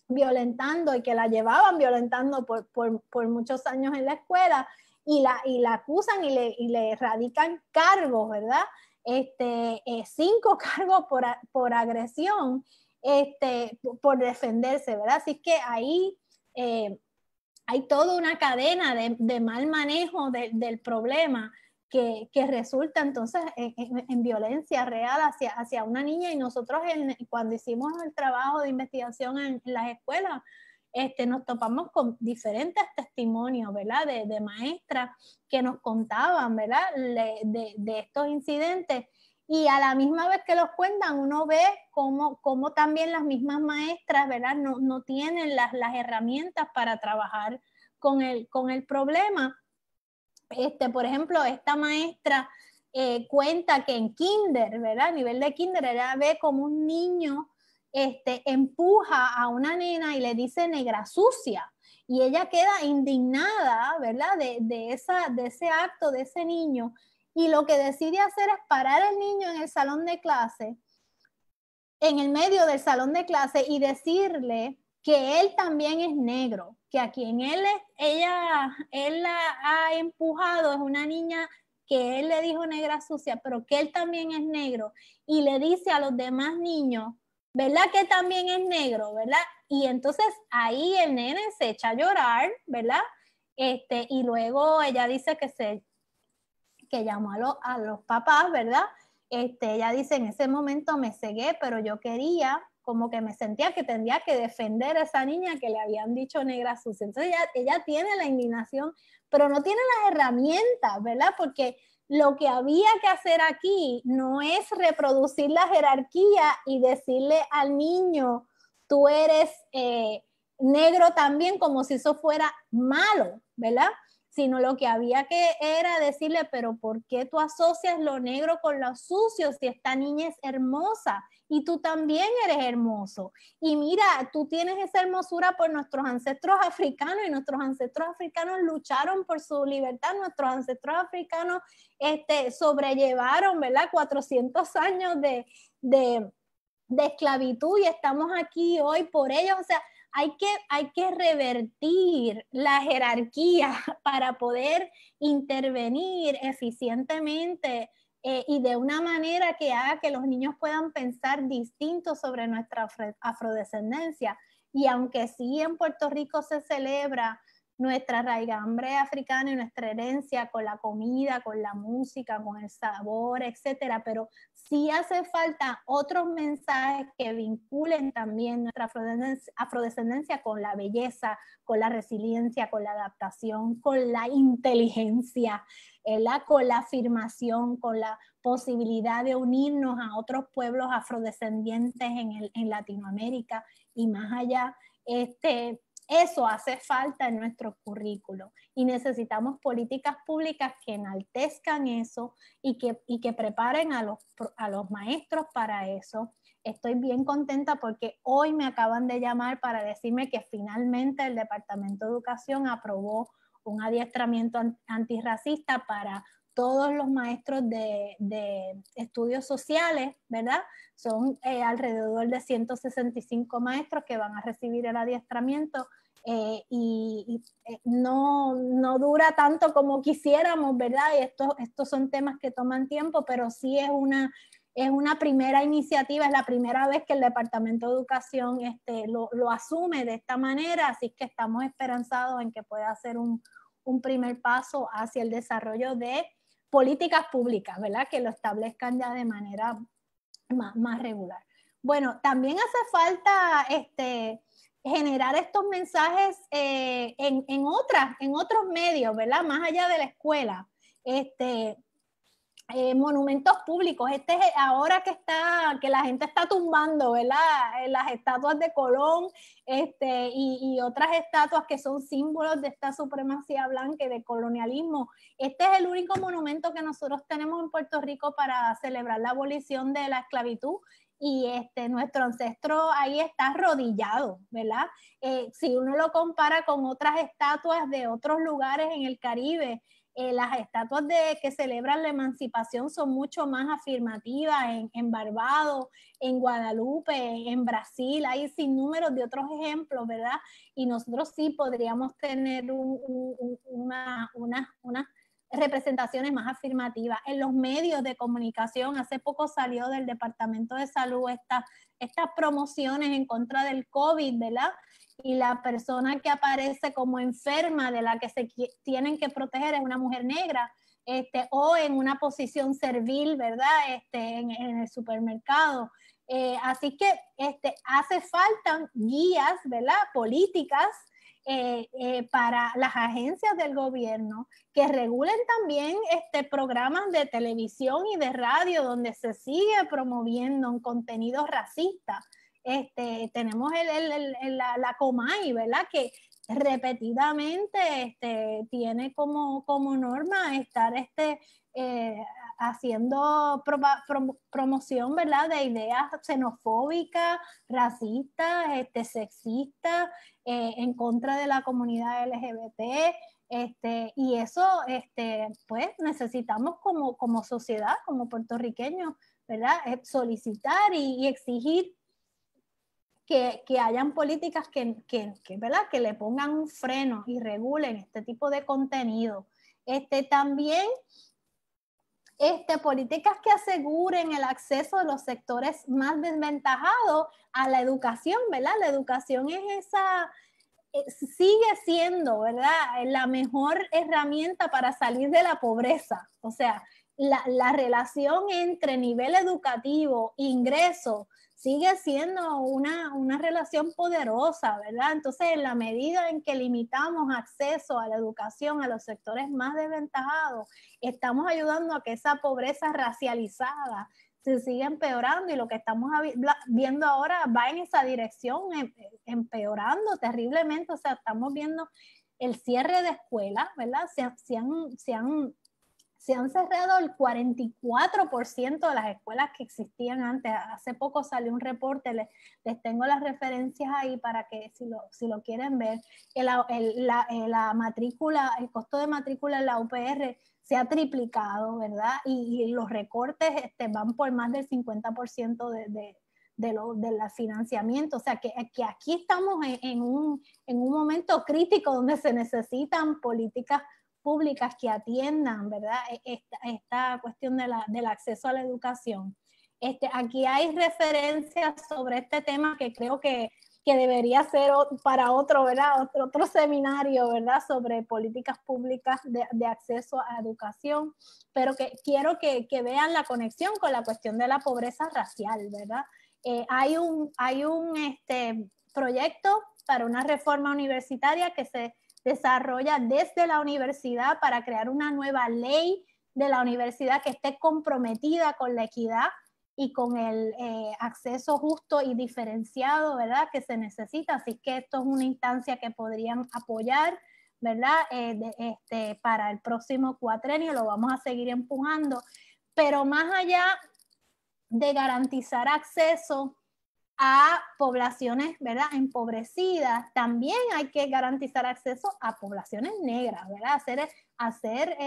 violentando y que la llevaban violentando por muchos años en la escuela, y la acusan y le radican cargos, ¿verdad? 5 cargos por agresión, por defenderse, ¿verdad? Así que ahí hay toda una cadena de mal manejo del problema que resulta entonces en violencia real hacia una niña. Y nosotros cuando hicimos el trabajo de investigación en las escuelas, nos topamos con diferentes testimonios, ¿verdad?, de maestras que nos contaban, ¿verdad?, de estos incidentes. Y a la misma vez que los cuentan, uno ve cómo también las mismas maestras, ¿verdad?, no tienen las herramientas para trabajar con el problema. Por ejemplo, esta maestra cuenta que en kinder, ¿verdad?, a nivel de kinder, ella ve como un niño empuja a una nena y le dice negra sucia. Y ella queda indignada, ¿verdad?, de ese acto de ese niño. Y lo que decide hacer es parar al niño en el salón de clase, en el medio del salón de clase, y decirle que él también es negro, que a quien él la ha empujado es una niña que él le dijo negra sucia, pero que él también es negro. Y le dice a los demás niños, ¿verdad?, que también es negro, ¿verdad? Y entonces ahí el nene se echa a llorar, ¿verdad? Y luego ella dice que llamó a los papás, ¿verdad? Ella dice, en ese momento me cegué, pero yo quería como que me sentía que tendría que defender a esa niña que le habían dicho negra sucia. Entonces ella tiene la indignación, pero no tiene las herramientas, ¿verdad? Porque lo que había que hacer aquí no es reproducir la jerarquía y decirle al niño, tú eres negro también, como si eso fuera malo, ¿verdad? Sino lo que había que era decirle, pero ¿por qué tú asocias lo negro con lo sucio si esta niña es hermosa? Y tú también eres hermoso. Y mira, tú tienes esa hermosura por nuestros ancestros africanos, y nuestros ancestros africanos lucharon por su libertad, nuestros ancestros africanos sobrellevaron, ¿verdad? 400 años de esclavitud y estamos aquí hoy por ellos. O sea, hay que revertir la jerarquía para poder intervenir eficientemente y de una manera que haga que los niños puedan pensar distinto sobre nuestra afrodescendencia. Y aunque sí en Puerto Rico se celebra nuestra raigambre africana y nuestra herencia con la comida, con la música, con el sabor, etcétera, pero sí hace falta otros mensajes que vinculen también nuestra afrodescendencia con la belleza, con la resiliencia, con la adaptación, con la inteligencia, con la afirmación, con la posibilidad de unirnos a otros pueblos afrodescendientes en Latinoamérica y más allá. Eso hace falta en nuestro currículo y necesitamos políticas públicas que enaltezcan eso y que preparen a los maestros para eso. Estoy bien contenta porque hoy me acaban de llamar para decirme que finalmente el Departamento de Educación aprobó un adiestramiento antirracista para todos los maestros de estudios sociales, ¿verdad? Son alrededor de 165 maestros que van a recibir el adiestramiento no dura tanto como quisiéramos, ¿verdad? Y estos son temas que toman tiempo, pero sí es una primera iniciativa, es la primera vez que el Departamento de Educación lo asume de esta manera, así que estamos esperanzados en que pueda ser un primer paso hacia el desarrollo de políticas públicas, ¿verdad? Que lo establezcan ya de manera más regular. Bueno, también hace falta generar estos mensajes en otros medios, ¿verdad? Más allá de la escuela. Monumentos públicos. Ahora que la gente está tumbando, ¿verdad? Las estatuas de Colón y otras estatuas que son símbolos de esta supremacía blanca y de colonialismo. Este es el único monumento que nosotros tenemos en Puerto Rico para celebrar la abolición de la esclavitud. Y nuestro ancestro ahí está arrodillado, ¿verdad? Si uno lo compara con otras estatuas de otros lugares en el Caribe, las estatuas que celebran la emancipación son mucho más afirmativas en Barbados, en Guadalupe, en Brasil, hay sinnúmeros de otros ejemplos, ¿verdad? Y nosotros sí podríamos tener unas representaciones más afirmativas. En los medios de comunicación, hace poco salió del Departamento de Salud estas promociones en contra del COVID, ¿verdad? Y la persona que aparece como enferma de la que se tienen que proteger es una mujer negra, o en una posición servil, ¿verdad? En el supermercado. Así que hace falta guías, ¿verdad? Políticas para las agencias del gobierno que regulen también programas de televisión y de radio donde se sigue promoviendo un contenido racista. Tenemos la Comay, ¿verdad? Que repetidamente tiene como norma estar haciendo promoción, ¿verdad? De ideas xenofóbicas, racistas, sexistas, en contra de la comunidad LGBT. Y eso, pues necesitamos como sociedad, como puertorriqueños, ¿verdad? Solicitar y exigir que hayan políticas ¿verdad? Que le pongan un freno y regulen este tipo de contenido. También políticas que aseguren el acceso de los sectores más desventajados a la educación, ¿verdad? La educación sigue siendo, ¿verdad?, la mejor herramienta para salir de la pobreza. O sea, la relación entre nivel educativo e ingreso sigue siendo una relación poderosa, ¿verdad? Entonces, en la medida en que limitamos acceso a la educación a los sectores más desventajados, estamos ayudando a que esa pobreza racializada se siga empeorando, y lo que estamos viendo ahora va en esa dirección, empeorando terriblemente. O sea, estamos viendo el cierre de escuelas, ¿verdad? Se han cerrado el 44% de las escuelas que existían antes. Hace poco salió un reporte, les tengo las referencias ahí para que si lo quieren ver. La matrícula, el costo de matrícula en la UPR se ha triplicado, ¿verdad? Y los recortes van por más del 50% del financiamiento. O sea, que aquí estamos en un momento crítico donde se necesitan políticas públicas que atiendan, ¿verdad?, esta cuestión del acceso a la educación. Aquí hay referencias sobre este tema que creo que debería ser para otro, ¿verdad?, otro seminario, ¿verdad?, sobre políticas públicas de acceso a educación, pero que quiero que vean la conexión con la cuestión de la pobreza racial, ¿verdad? Hay un proyecto para una reforma universitaria que se desarrolla desde la universidad para crear una nueva ley de la universidad que esté comprometida con la equidad y con el acceso justo y diferenciado, ¿verdad?, que se necesita. Así que esto es una instancia que podrían apoyar, ¿verdad?, para el próximo cuatrenio. Lo vamos a seguir empujando, pero más allá de garantizar acceso a poblaciones, ¿verdad?, empobrecidas, también hay que garantizar acceso a poblaciones negras, ¿verdad?, hacer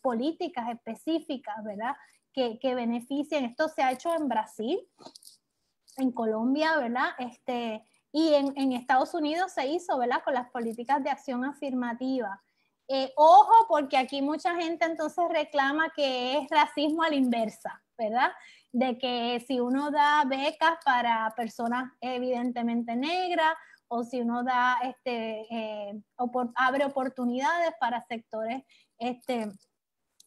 políticas específicas, ¿verdad?, que beneficien. Esto se ha hecho en Brasil, en Colombia, ¿verdad?, y en Estados Unidos se hizo, ¿verdad?, con las políticas de acción afirmativa. Ojo, porque aquí mucha gente entonces reclama que es racismo a la inversa, ¿verdad?, de que si uno da becas para personas evidentemente negras, o si uno da abre oportunidades para sectores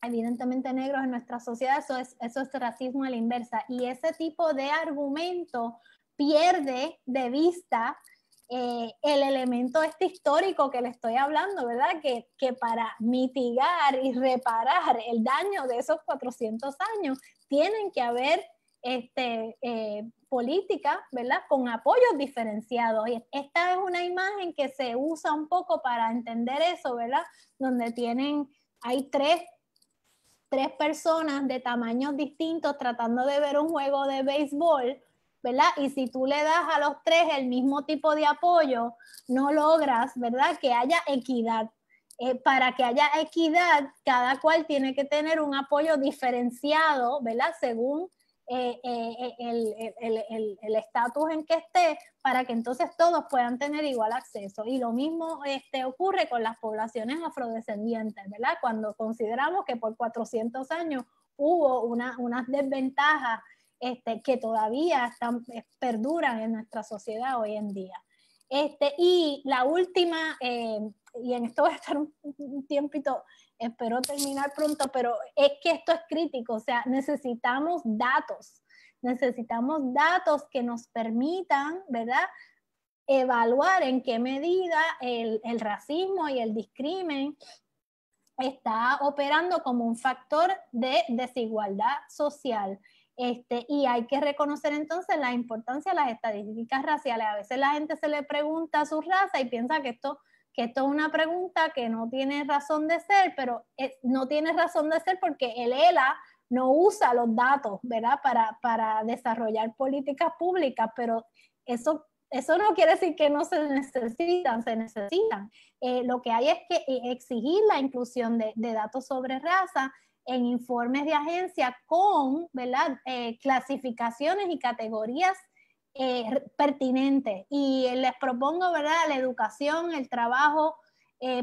evidentemente negros en nuestra sociedad, eso es racismo a la inversa. Y ese tipo de argumento pierde de vista el elemento histórico que le estoy hablando, ¿verdad? Que para mitigar y reparar el daño de esos 400 años, tienen que haber políticas, ¿verdad?, con apoyos diferenciados. Y esta es una imagen que se usa un poco para entender eso, ¿verdad?, donde hay tres personas de tamaños distintos tratando de ver un juego de béisbol, ¿verdad? Y si tú le das a los tres el mismo tipo de apoyo, no logras, ¿verdad?, que haya equidad. Para que haya equidad, cada cual tiene que tener un apoyo diferenciado, ¿verdad?, según el estatus en que esté, para que entonces todos puedan tener igual acceso. Y lo mismo ocurre con las poblaciones afrodescendientes, ¿verdad? Cuando consideramos que por 400 años hubo unas desventajas que todavía perduran en nuestra sociedad hoy en día. Y la última, y en esto voy a estar un tiempito, espero terminar pronto, pero es que esto es crítico. O sea, necesitamos datos que nos permitan, ¿verdad?, evaluar en qué medida el racismo y el discrimen está operando como un factor de desigualdad social. Y hay que reconocer entonces la importancia de las estadísticas raciales. A veces la gente se le pregunta su raza y piensa que esto es una pregunta que no tiene razón de ser, pero no tiene razón de ser porque el ELA no usa los datos, ¿verdad?, para desarrollar políticas públicas, pero eso no quiere decir que no se necesitan, se necesitan. Lo que hay es que exigir la inclusión de datos sobre raza en informes de agencia con, ¿verdad?, clasificaciones y categorías pertinentes. Y les propongo, ¿verdad?, la educación, el trabajo,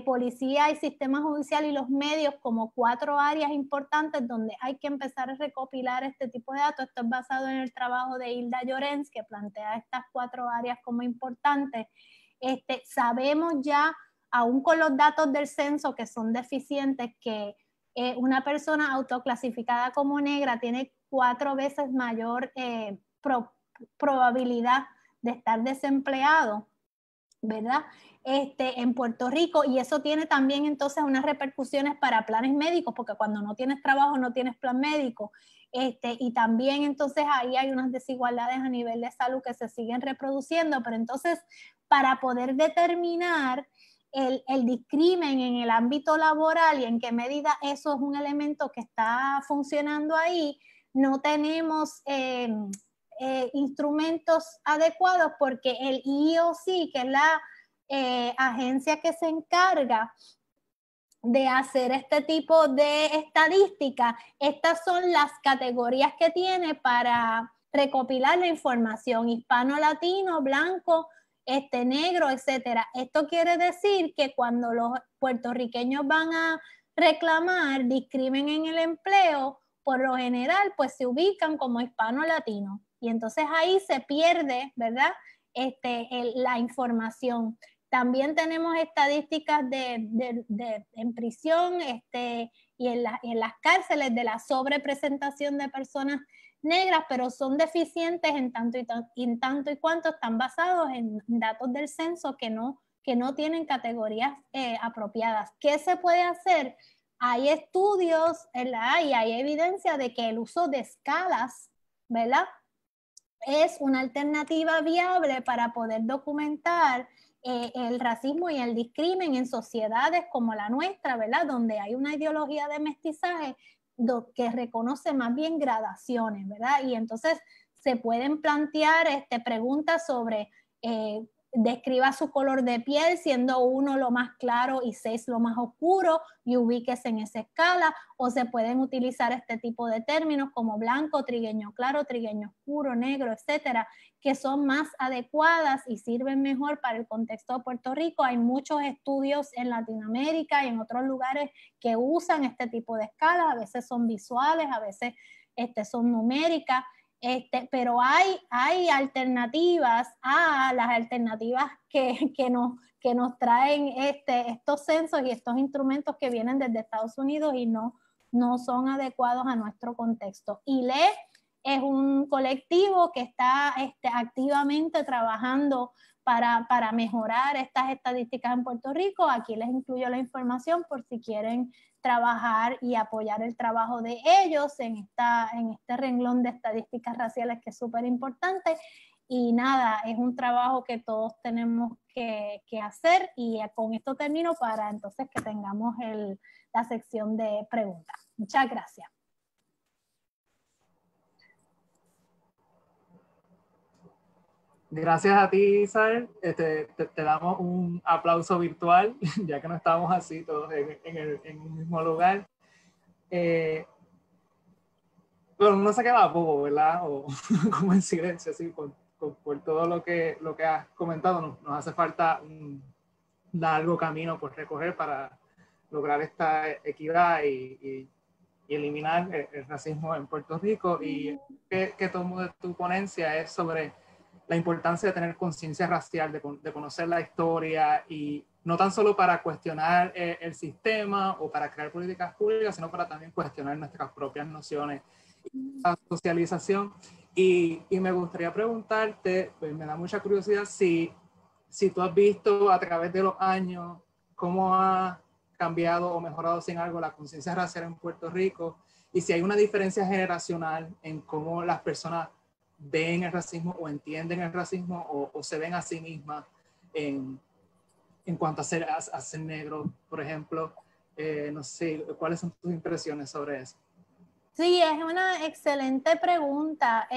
policía y sistema judicial y los medios como 4 áreas importantes donde hay que empezar a recopilar este tipo de datos. Esto es basado en el trabajo de Hilda Llorens, que plantea estas 4 áreas como importantes. Sabemos ya, aún con los datos del censo que son deficientes, que una persona autoclasificada como negra tiene 4 veces mayor probabilidad de estar desempleado, ¿verdad? En Puerto Rico, y eso tiene también entonces unas repercusiones para planes médicos, porque cuando no tienes trabajo no tienes plan médico, y también entonces ahí hay unas desigualdades a nivel de salud que se siguen reproduciendo, pero entonces para poder determinar el discrimen en el ámbito laboral y en qué medida eso es un elemento que está funcionando ahí, no tenemos instrumentos adecuados, porque el EEOC, que es la agencia que se encarga de hacer este tipo de estadísticas, estas son las categorías que tiene para recopilar la información: hispano, latino, blanco, negro, etcétera. Esto quiere decir que cuando los puertorriqueños van a reclamar discrimen en el empleo, por lo general pues se ubican como hispano, latino, y entonces ahí se pierde, ¿verdad? La información. También tenemos estadísticas en prisión y en las cárceles de la sobrepresentación de personas negras, pero son deficientes en tanto y cuanto están basados en datos del censo que no tienen categorías apropiadas. ¿Qué se puede hacer? Hay estudios y hay evidencia de que el uso de escalas, ¿verdad?, es una alternativa viable para poder documentar el racismo y el discrimen en sociedades como la nuestra, ¿verdad?, donde hay una ideología de mestizaje que reconoce más bien gradaciones, ¿verdad? Y entonces se pueden plantear preguntas sobre describa su color de piel, siendo 1 lo más claro y 6 lo más oscuro, y ubíquese en esa escala. O se pueden utilizar este tipo de términos como blanco, trigueño claro, trigueño oscuro, negro, etcétera, que son más adecuadas y sirven mejor para el contexto de Puerto Rico. Hay muchos estudios en Latinoamérica y en otros lugares que usan este tipo de escalas. A veces son visuales, a veces son numéricas. Pero hay alternativas a las alternativas que nos traen estos censos y estos instrumentos que vienen desde Estados Unidos y no son adecuados a nuestro contexto. ILE es un colectivo que está activamente trabajando para mejorar estas estadísticas en Puerto Rico. Aquí les incluyo la información por si quieren trabajar y apoyar el trabajo de ellos en este renglón de estadísticas raciales, que es súper importante. Y nada, es un trabajo que todos tenemos que hacer, y con esto termino para entonces que tengamos la sección de preguntas. Muchas gracias. Gracias a ti, Isabel. Te damos un aplauso virtual, ya que no estamos así todos en un mismo lugar. Pero uno se queda poco, ¿verdad? O como en silencio, así, por todo lo que has comentado. Nos hace falta un largo camino por recorrer para lograr esta equidad y eliminar el racismo en Puerto Rico. Y que tomo de tu ponencia es sobre la importancia de tener conciencia racial, de conocer la historia, y no tan solo para cuestionar el sistema o para crear políticas públicas, sino para también cuestionar nuestras propias nociones y la socialización. Y me gustaría preguntarte, pues me da mucha curiosidad, si tú has visto a través de los años cómo ha cambiado o mejorado sin algo la conciencia racial en Puerto Rico, y si hay una diferencia generacional en cómo las personas ven el racismo o entienden el racismo o se ven a sí mismas en cuanto a ser negro, por ejemplo. No sé, ¿cuáles son tus impresiones sobre eso? Sí, es una excelente pregunta.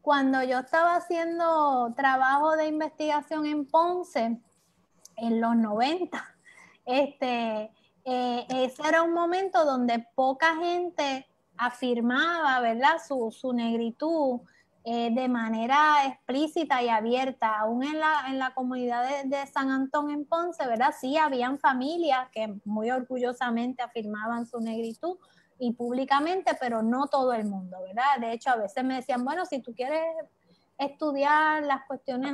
Cuando yo estaba haciendo trabajo de investigación en Ponce, en los 90, ese era un momento donde poca gente afirmaba, ¿verdad?, su negritud de manera explícita y abierta. Aún en la comunidad de San Antón en Ponce, ¿verdad?, sí habían familias que muy orgullosamente afirmaban su negritud y públicamente, pero no todo el mundo, ¿verdad? De hecho, a veces me decían, bueno, si tú quieres estudiar las cuestiones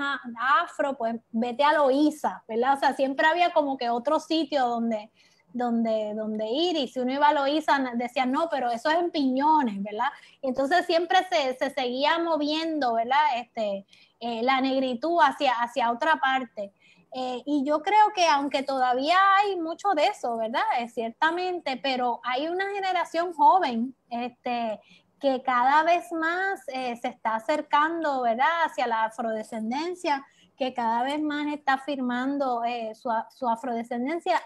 afro, pues vete a Loíza, ¿verdad? O sea, siempre había como que otro sitio donde donde ir, y si uno iba a Loíza decían, no, pero eso es en Piñones, ¿verdad? Y entonces siempre se seguía moviendo, ¿verdad? La negritud hacia otra parte. Y yo creo que aunque todavía hay mucho de eso, ¿verdad? Ciertamente, pero hay una generación joven que cada vez más se está acercando, ¿verdad? Hacia la afrodescendencia, que cada vez más está afirmando su afrodescendencia.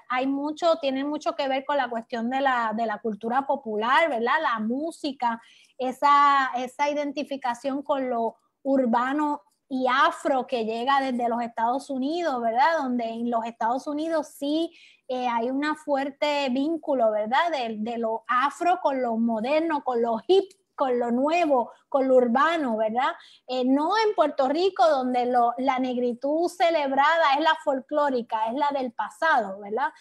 Tiene mucho que ver con la cuestión de la cultura popular, ¿verdad? La música, esa identificación con lo urbano y afro que llega desde los Estados Unidos, ¿verdad? Donde en los Estados Unidos sí hay un fuerte vínculo, ¿verdad? De lo afro con lo moderno, con lo hip, con lo nuevo, con lo urbano, ¿verdad? No en Puerto Rico, donde la negritud celebrada es la folclórica, es la del pasado, ¿verdad?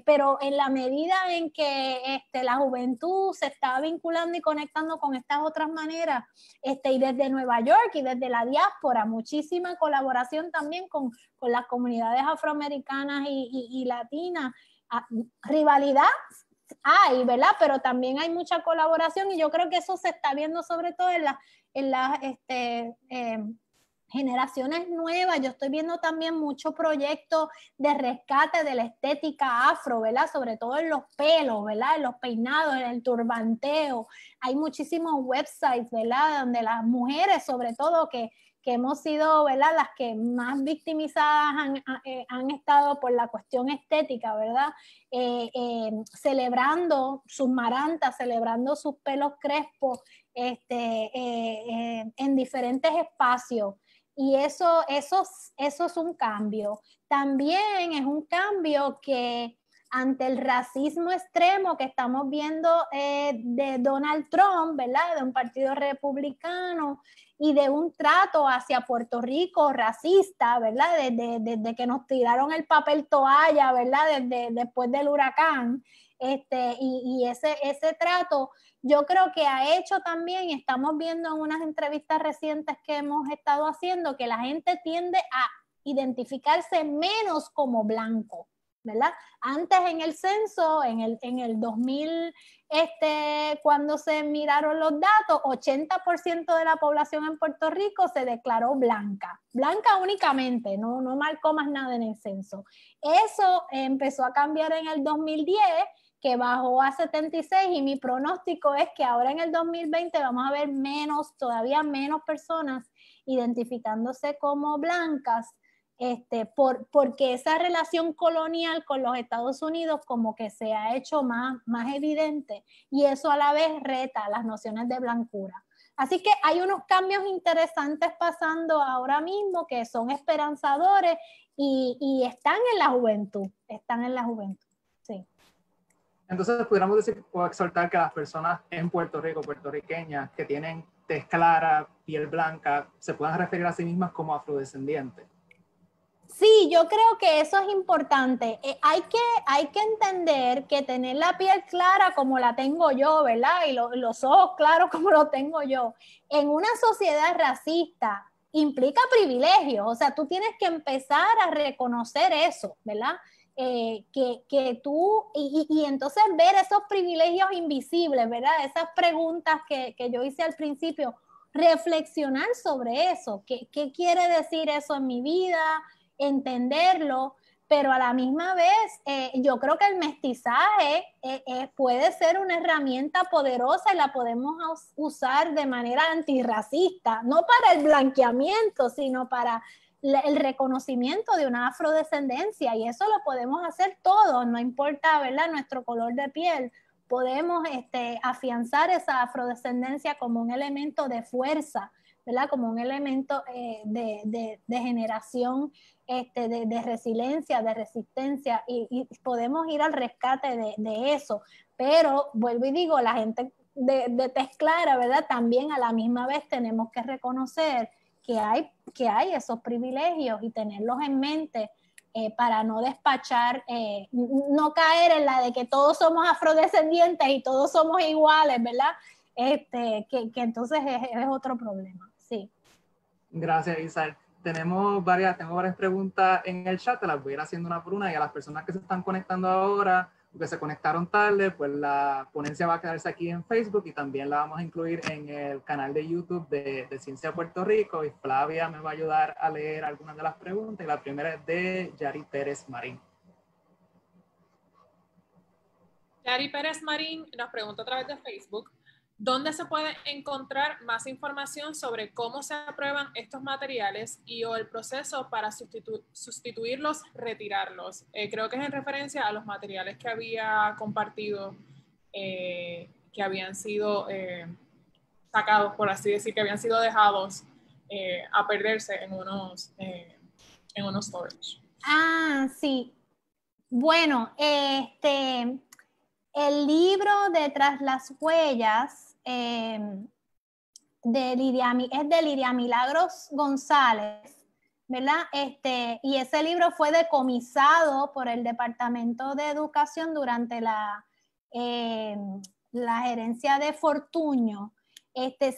Pero en la medida en que la juventud se está vinculando y conectando con estas otras maneras, y desde Nueva York y desde la diáspora, muchísima colaboración también con las comunidades afroamericanas y latinas, rivalidad hay, ¿verdad? Pero también hay mucha colaboración, y yo creo que eso se está viendo sobre todo en las generaciones nuevas. Yo estoy viendo también muchos proyectos de rescate de la estética afro, ¿verdad? Sobre todo en los pelos, ¿verdad? En los peinados, en el turbanteo. Hay muchísimos websites, ¿verdad? Donde las mujeres, sobre todo, que hemos sido, ¿verdad?, las que más victimizadas han estado por la cuestión estética, ¿verdad? Celebrando sus marantas, celebrando sus pelos crespos en diferentes espacios. Y eso es un cambio. También es un cambio que ante el racismo extremo que estamos viendo de Donald Trump, ¿verdad?, de un partido republicano, y de un trato hacia Puerto Rico racista, ¿verdad?, desde que nos tiraron el papel toalla, ¿verdad?, después del huracán, y ese trato, yo creo que ha hecho también, estamos viendo en unas entrevistas recientes que hemos estado haciendo, que la gente tiende a identificarse menos como blanco, ¿verdad? Antes en el censo, en el 2000, cuando se miraron los datos, 80% de la población en Puerto Rico se declaró blanca únicamente, no marcó más nada en el censo. Eso empezó a cambiar en el 2010, que bajó a 76, y mi pronóstico es que ahora en el 2020 vamos a ver todavía menos personas identificándose como blancas, porque esa relación colonial con los Estados Unidos como que se ha hecho más evidente, y eso a la vez reta las nociones de blancura. Así que hay unos cambios interesantes pasando ahora mismo que son esperanzadores, y están en la juventud, sí. Entonces pudiéramos decir o exhortar que las personas en Puerto Rico, puertorriqueñas, que tienen tez clara, piel blanca, se puedan referir a sí mismas como afrodescendientes. Sí, yo creo que eso es importante. Hay que entender que tener la piel clara como la tengo yo, ¿verdad? Y los ojos claros como los tengo yo, en una sociedad racista implica privilegios. O sea, tú tienes que empezar a reconocer eso, ¿verdad? Que tú, y entonces ver esos privilegios invisibles, ¿verdad? Esas preguntas que yo hice al principio, reflexionar sobre eso. ¿Qué quiere decir eso en mi vida? Entenderlo, pero a la misma vez yo creo que el mestizaje puede ser una herramienta poderosa, y la podemos usar de manera antirracista, no para el blanqueamiento, sino para el reconocimiento de una afrodescendencia, y eso lo podemos hacer todos, no importa, ¿verdad?, nuestro color de piel. Podemos afianzar esa afrodescendencia como un elemento de fuerza, ¿verdad?, como un elemento de generación, de resiliencia, de resistencia, y podemos ir al rescate de eso. Pero vuelvo y digo, la gente de tez clara, ¿verdad?, también a la misma vez tenemos que reconocer que hay esos privilegios y tenerlos en mente, para no despachar, no caer en la de que todos somos afrodescendientes y todos somos iguales, ¿verdad? Que entonces es otro problema. Sí. Gracias, Isar. tengo varias preguntas en el chat, te las voy a ir haciendo una por una, y a las personas que se están conectando ahora, que se conectaron tarde, pues la ponencia va a quedarse aquí en Facebook y también la vamos a incluir en el canal de YouTube de Ciencia Puerto Rico, y Flavia me va a ayudar a leer algunas de las preguntas, y la primera es de Yari Pérez Marín. Yari Pérez Marín nos pregunta a través de Facebook, ¿dónde se puede encontrar más información sobre cómo se aprueban estos materiales y o el proceso para sustituirlos, retirarlos? Creo que es en referencia a los materiales que había compartido, que habían sido sacados, por así decir, que habían sido dejados a perderse en unos storage. Ah, sí. Bueno, el libro de Tras las Huellas es de Lidia Milagros González, ¿verdad? Y ese libro fue decomisado por el Departamento de Educación durante la gerencia de Fortuño.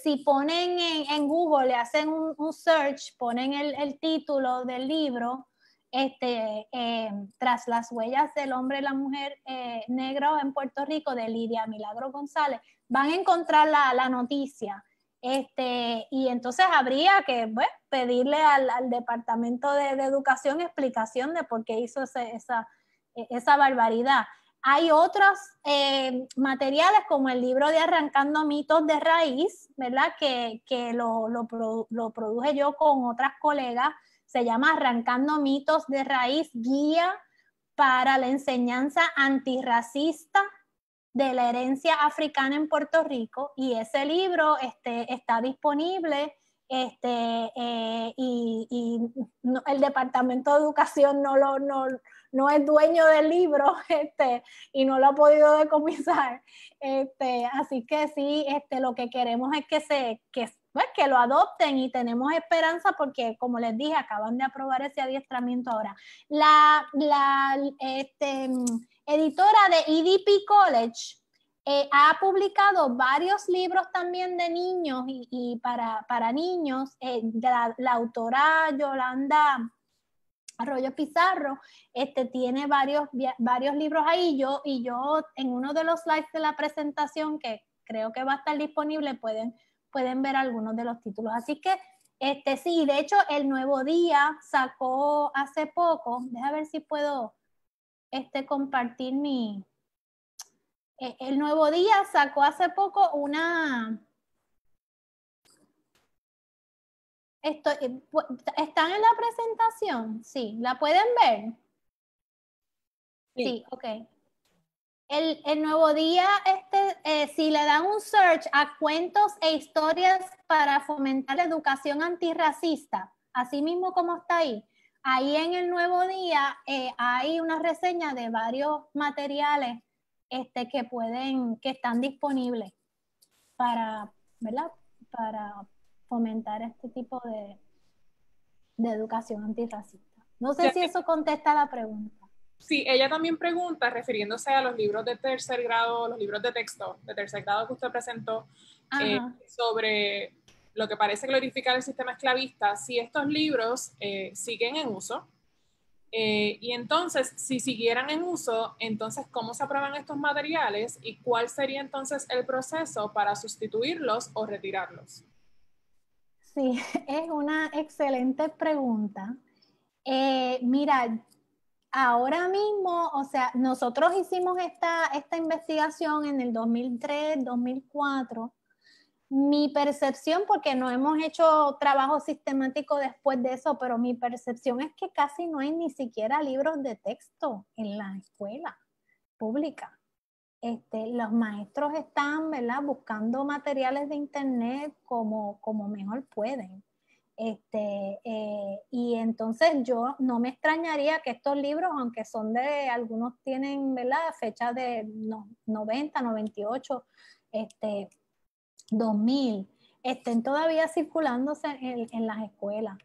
Si ponen en Google, le hacen un search, ponen el título del libro, Tras las huellas del hombre y la mujer negro en Puerto Rico, de Lidia Milagro González, van a encontrar la noticia. Y entonces habría que pedirle al Departamento de Educación explicación de por qué hizo esa barbaridad. Hay otros materiales como el libro de Arrancando Mitos de Raíz, ¿verdad? Que lo produje yo con otras colegas. Se llama Arrancando Mitos de Raíz, guía para la enseñanza antirracista de la herencia africana en Puerto Rico, y ese libro está disponible y el Departamento de Educación no es dueño del libro y no lo ha podido decomisar. Así que sí, lo que queremos es que lo adopten, y tenemos esperanza porque, como les dije, acaban de aprobar ese adiestramiento ahora. La editora de EDP College ha publicado varios libros también de niños y para niños. La autora Yolanda Arroyo Pizarro tiene varios libros ahí. Yo en uno de los slides de la presentación, que creo que va a estar disponible, pueden ver algunos de los títulos. Así que sí, de hecho El Nuevo Día sacó hace poco, déjame ver si puedo compartir El Nuevo Día sacó hace poco ¿están en la presentación? Sí, ¿la pueden ver? Sí, ok. El Nuevo Día, si le dan un search a cuentos e historias para fomentar la educación antirracista, así mismo como está ahí en El Nuevo Día hay una reseña de varios materiales que están disponibles para, ¿verdad? Para fomentar este tipo de educación antirracista. No sé si eso contesta la pregunta. Sí, ella también pregunta, refiriéndose a los libros de tercer grado, los libros de texto de tercer grado que usted presentó, sobre lo que parece glorificar el sistema esclavista, si estos libros siguen en uso, y entonces, si siguieran en uso, entonces, ¿cómo se aprueban estos materiales y cuál sería entonces el proceso para sustituirlos o retirarlos? Sí, es una excelente pregunta. Mira, ahora mismo, o sea, nosotros hicimos esta investigación en el 2003, 2004. Mi percepción, porque no hemos hecho trabajo sistemático después de eso, pero mi percepción es que casi no hay ni siquiera libros de texto en la escuela pública. Los maestros están, ¿verdad?, buscando materiales de internet como mejor pueden. Y entonces yo no me extrañaría que estos libros, aunque algunos tienen, ¿verdad?, fecha de 90, 98, 2000, estén todavía circulándose en las escuelas.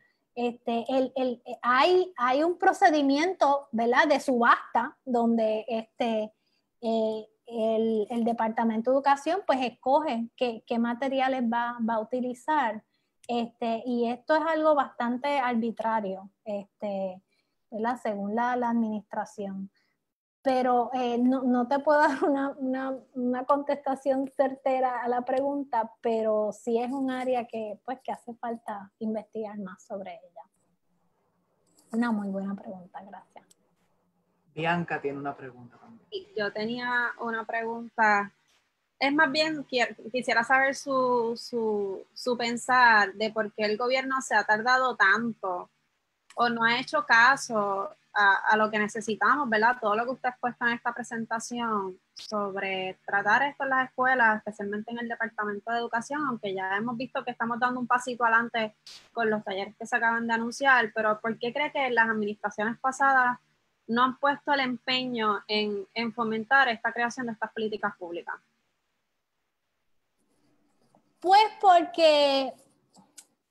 Hay un procedimiento, ¿verdad?, de subasta donde el Departamento de Educación pues escoge qué materiales va a utilizar. Y esto es algo bastante arbitrario, ¿verdad? Según la administración. Pero no te puedo dar una contestación certera a la pregunta, pero sí es un área que hace falta investigar más sobre ella. Una muy buena pregunta, gracias. Bianca tiene una pregunta también. Yo tenía una pregunta. Es más bien, quisiera saber su pensar de por qué el gobierno se ha tardado tanto o no ha hecho caso a lo que necesitamos, ¿verdad? Todo lo que usted ha puesto en esta presentación sobre tratar esto en las escuelas, especialmente en el Departamento de Educación, aunque ya hemos visto que estamos dando un pasito adelante con los talleres que se acaban de anunciar, pero ¿por qué cree que las administraciones pasadas no han puesto el empeño en fomentar esta creación de estas políticas públicas? Pues porque,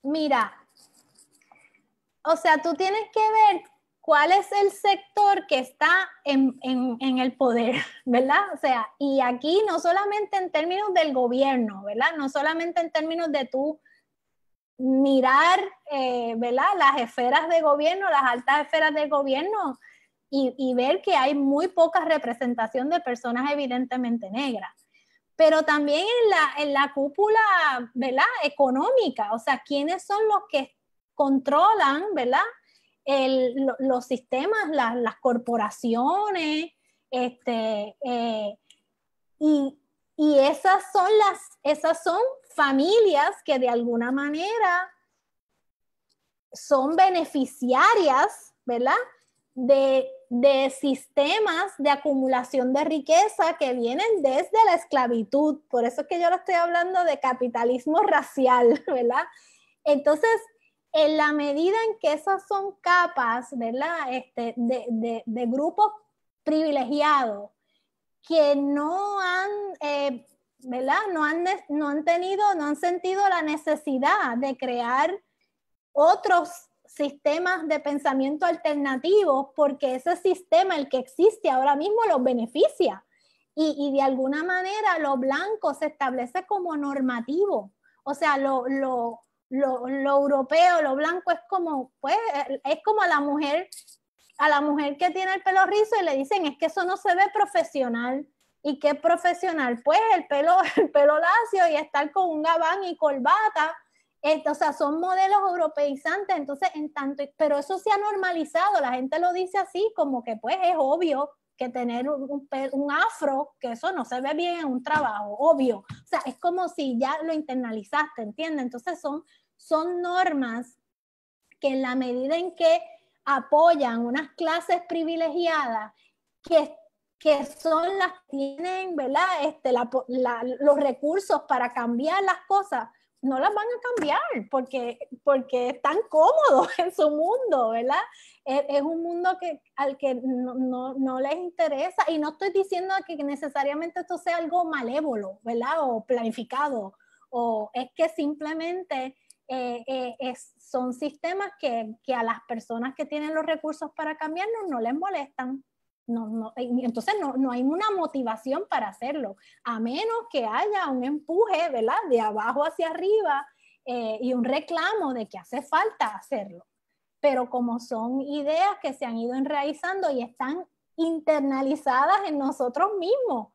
mira, o sea, tú tienes que ver cuál es el sector que está en el poder, ¿verdad? O sea, y aquí no solamente en términos del gobierno, ¿verdad? No solamente en términos de tú mirar, ¿verdad? Las esferas de gobierno, las altas esferas del gobierno y ver que hay muy poca representación de personas evidentemente negras. Pero también en la cúpula, ¿verdad? Económica, o sea, ¿quiénes son los que controlan, ¿verdad? Los sistemas, las corporaciones, y esas son familias que de alguna manera son beneficiarias, ¿verdad? De sistemas de acumulación de riqueza que vienen desde la esclavitud. Por eso es que yo lo estoy hablando de capitalismo racial, ¿verdad? Entonces, en la medida en que esas son capas, ¿verdad? De grupos privilegiados que no han, ¿verdad? No han sentido la necesidad de crear otros sistemas de pensamiento alternativos, porque ese sistema, el que existe ahora mismo, los beneficia. Y de alguna manera lo blanco se establece como normativo. O sea, lo europeo, lo blanco es como, pues, es como a la mujer que tiene el pelo rizo y le dicen, es que eso no se ve profesional. ¿Y qué profesional? Pues el pelo lacio y estar con un gabán y corbata. O sea, son modelos europeizantes, entonces pero eso se ha normalizado, la gente lo dice así, como que pues es obvio que tener un afro, que eso no se ve bien en un trabajo, obvio. O sea, es como si ya lo internalizaste, ¿entiendes? Entonces son normas que en la medida en que apoyan unas clases privilegiadas que son las que tienen, ¿verdad? Los recursos para cambiar las cosas, no las van a cambiar porque están cómodos en su mundo, ¿verdad? Es un mundo al que no les interesa, y no estoy diciendo que necesariamente esto sea algo malévolo, ¿verdad? O planificado, o es que simplemente son sistemas que a las personas que tienen los recursos para cambiarnos no les molestan. Entonces no hay una motivación para hacerlo, a menos que haya un empuje, ¿verdad? De abajo hacia arriba y un reclamo de que hace falta hacerlo. Pero como son ideas que se han ido enraizando y están internalizadas en nosotros mismos,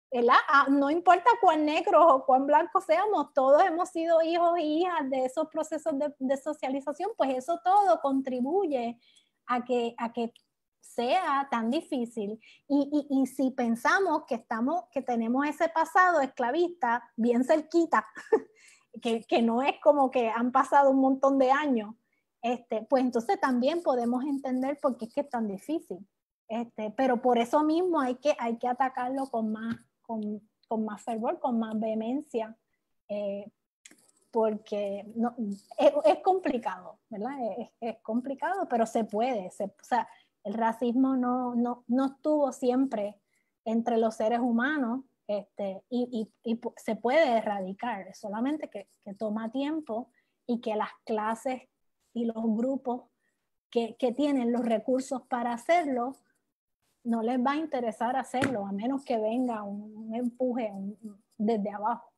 ¿verdad? No importa cuán negros o cuán blancos seamos, todos hemos sido hijos y hijas de esos procesos de socialización, pues eso todo contribuye a que sea tan difícil. Y si pensamos que tenemos ese pasado esclavista bien cerquita, que no es como que han pasado un montón de años, pues entonces también podemos entender por qué es que es tan difícil. Pero por eso mismo hay que atacarlo con más fervor, con más vehemencia, porque es complicado, ¿verdad? Es complicado, pero se puede. O sea, el racismo no estuvo siempre entre los seres humanos, y se puede erradicar, solamente que toma tiempo, y que las clases y los grupos que tienen los recursos para hacerlo no les va a interesar hacerlo, a menos que venga un empuje desde abajo.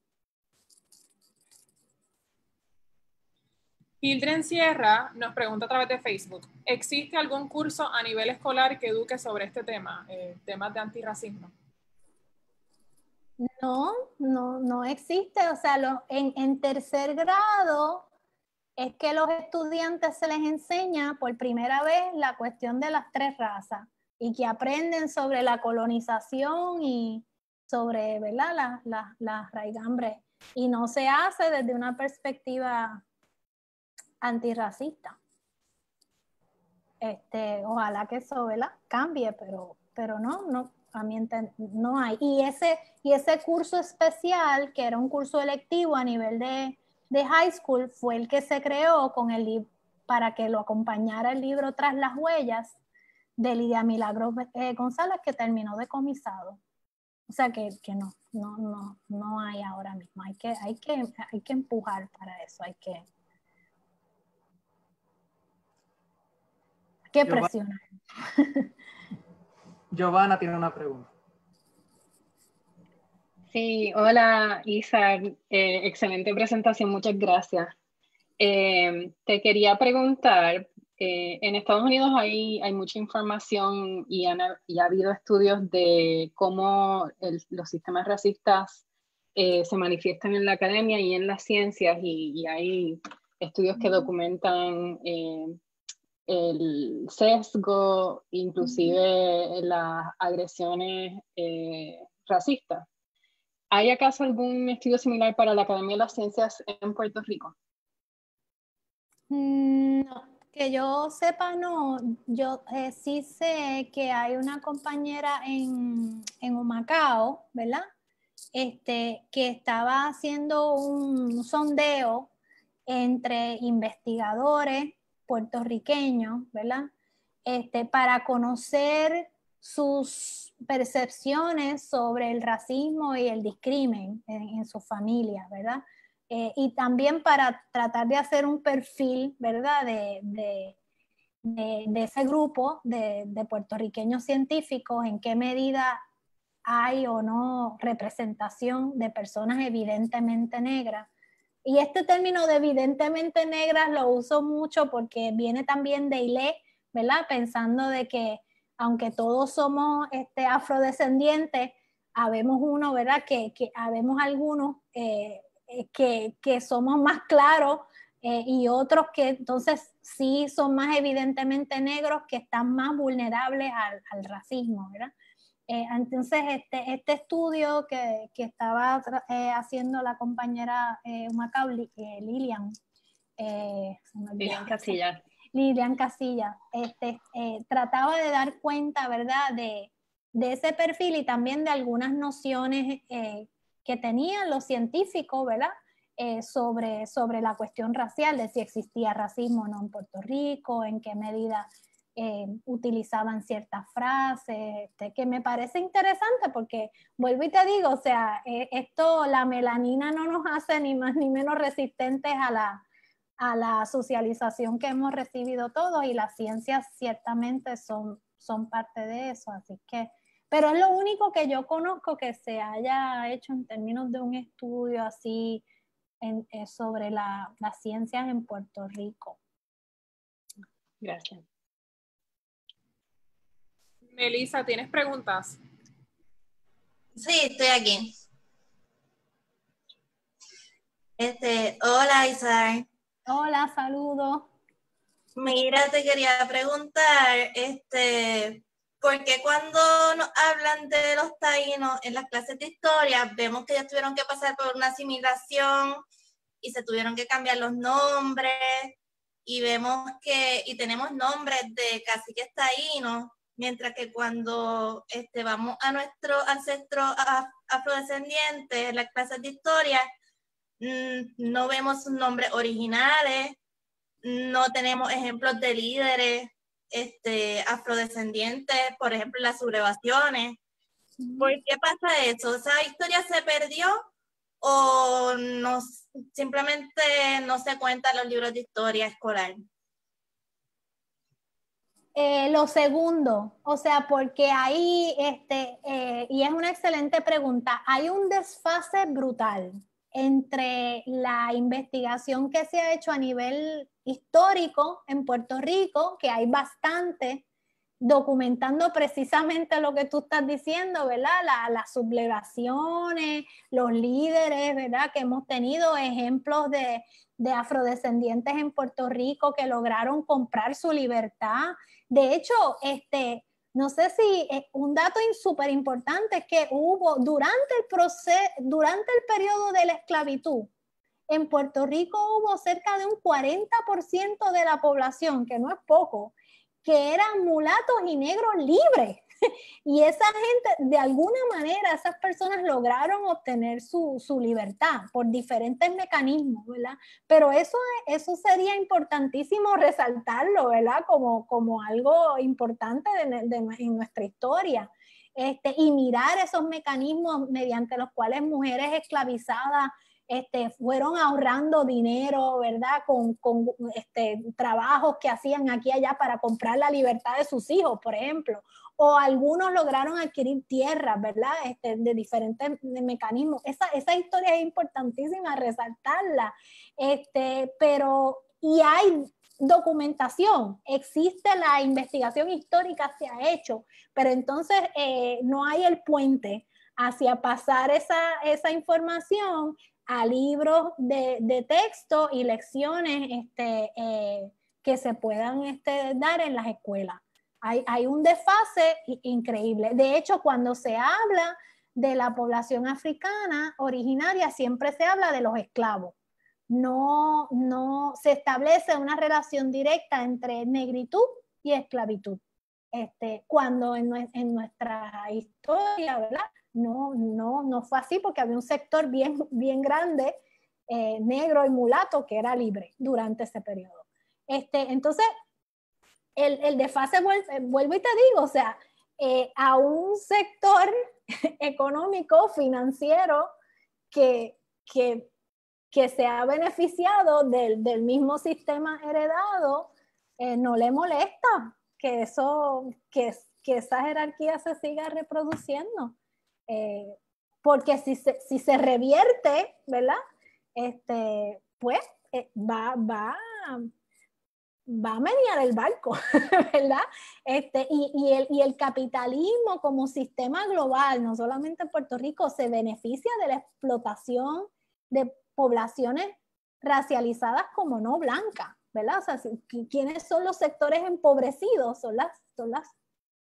Hildren Sierra nos pregunta a través de Facebook, ¿existe algún curso a nivel escolar que eduque sobre este tema, temas de antirracismo? No existe. O sea, en tercer grado es que los estudiantes se les enseña por primera vez la cuestión de las 3 razas y que aprenden sobre la colonización y sobre, ¿verdad?, las raigambres. Y no se hace desde una perspectiva antirracista. Ojalá que eso, ¿verdad?, cambie, pero no, a mi entender, no hay. Y ese curso especial, que era un curso electivo a nivel de high school, fue el que se creó con el libro para que lo acompañara el libro Tras las Huellas de Lidia Milagros González, que terminó decomisado. O sea que no hay ahora mismo. Hay que empujar para eso, hay que presionar. Giovanna tiene una pregunta. Sí, hola Isa, excelente presentación, muchas gracias. Te quería preguntar, en Estados Unidos hay mucha información y ha habido estudios de cómo los sistemas racistas se manifiestan en la academia y en las ciencias, y hay estudios que documentan el sesgo, inclusive las agresiones racistas. ¿Hay acaso algún estudio similar para la Academia de las Ciencias en Puerto Rico? No, que yo sepa, no. Yo sí sé que hay una compañera en Humacao, ¿verdad? Que estaba haciendo un sondeo entre investigadores puertorriqueños, ¿verdad? Para conocer sus percepciones sobre el racismo y el discrimen en sus familias, ¿verdad? Y también para tratar de hacer un perfil, ¿verdad?, de ese grupo de puertorriqueños científicos, en qué medida hay o no representación de personas evidentemente negras. Y este término de evidentemente negras lo uso mucho porque viene también de ILE, ¿verdad? Pensando de que aunque todos somos afrodescendientes, habemos uno, ¿verdad?, que habemos algunos que somos más claros y otros que entonces sí son más evidentemente negros, que están más vulnerables al racismo, ¿verdad? Entonces, este estudio que estaba haciendo la compañera Macaulay, Lilian Casillas. Lilian Casillas, trataba de dar cuenta, ¿verdad?, de ese perfil y también de algunas nociones que tenían los científicos, ¿verdad?, sobre la cuestión racial, de si existía racismo o no en Puerto Rico, en qué medida utilizaban ciertas frases, que me parece interesante porque, vuelvo y te digo, o sea, la melanina no nos hace ni más ni menos resistentes a la socialización que hemos recibido todos, y las ciencias ciertamente son parte de eso, así que, pero es lo único que yo conozco que se haya hecho en términos de un estudio así sobre las ciencias en Puerto Rico. Gracias. Melissa, ¿tienes preguntas? Sí, estoy aquí. Hola, Isaac. Hola, saludos. Mira, te quería preguntar, ¿por qué cuando nos hablan de los taínos en las clases de historia, vemos que ellos tuvieron que pasar por una asimilación y se tuvieron que cambiar los nombres, y vemos y tenemos nombres de caciques taínos, mientras que cuando vamos a nuestros ancestros afrodescendientes en las clases de historia, no vemos sus nombres originales, no tenemos ejemplos de líderes afrodescendientes, por ejemplo, las sublevaciones. ¿Por qué pasa eso? ¿Esa historia se perdió o no, simplemente no se cuenta en los libros de historia escolar? Lo segundo, o sea, porque ahí, y es una excelente pregunta, hay un desfase brutal entre la investigación que se ha hecho a nivel histórico en Puerto Rico, que hay bastante, documentando precisamente lo que tú estás diciendo, ¿verdad? Las sublevaciones, los líderes, ¿verdad? Que hemos tenido ejemplos de afrodescendientes en Puerto Rico que lograron comprar su libertad. De hecho, no sé si un dato súper importante es que hubo durante el periodo de la esclavitud, en Puerto Rico hubo cerca de un 40% de la población, que no es poco, que eran mulatos y negros libres. Y esa gente, de alguna manera, esas personas lograron obtener su libertad por diferentes mecanismos, ¿verdad? Pero eso sería importantísimo resaltarlo, ¿verdad? Como algo importante en nuestra historia. Y mirar esos mecanismos mediante los cuales mujeres esclavizadas fueron ahorrando dinero, ¿verdad? Con trabajos que hacían aquí y allá para comprar la libertad de sus hijos, por ejemplo. O algunos lograron adquirir tierras, ¿verdad? De diferentes mecanismos. Esa historia es importantísima resaltarla. Y hay documentación, existe la investigación histórica, se ha hecho, pero entonces no hay el puente hacia pasar esa información a libros de texto y lecciones que se puedan dar en las escuelas. Hay un desfase increíble. De hecho, cuando se habla de la población africana originaria, siempre se habla de los esclavos. No se establece una relación directa entre negritud y esclavitud. Cuando en nuestra historia, ¿verdad? No fue así, porque había un sector bien grande, negro y mulato, que era libre durante ese periodo. Entonces, el desfase, vuelvo y te digo, o sea, a un sector económico, financiero, que se ha beneficiado del mismo sistema heredado, no le molesta que esa jerarquía se siga reproduciendo. Porque si se revierte, ¿verdad? Pues va a menear el barco, ¿verdad? Y el capitalismo como sistema global, no solamente en Puerto Rico, se beneficia de la explotación de poblaciones racializadas como no blancas, ¿verdad? O sea, ¿quiénes son los sectores empobrecidos? Son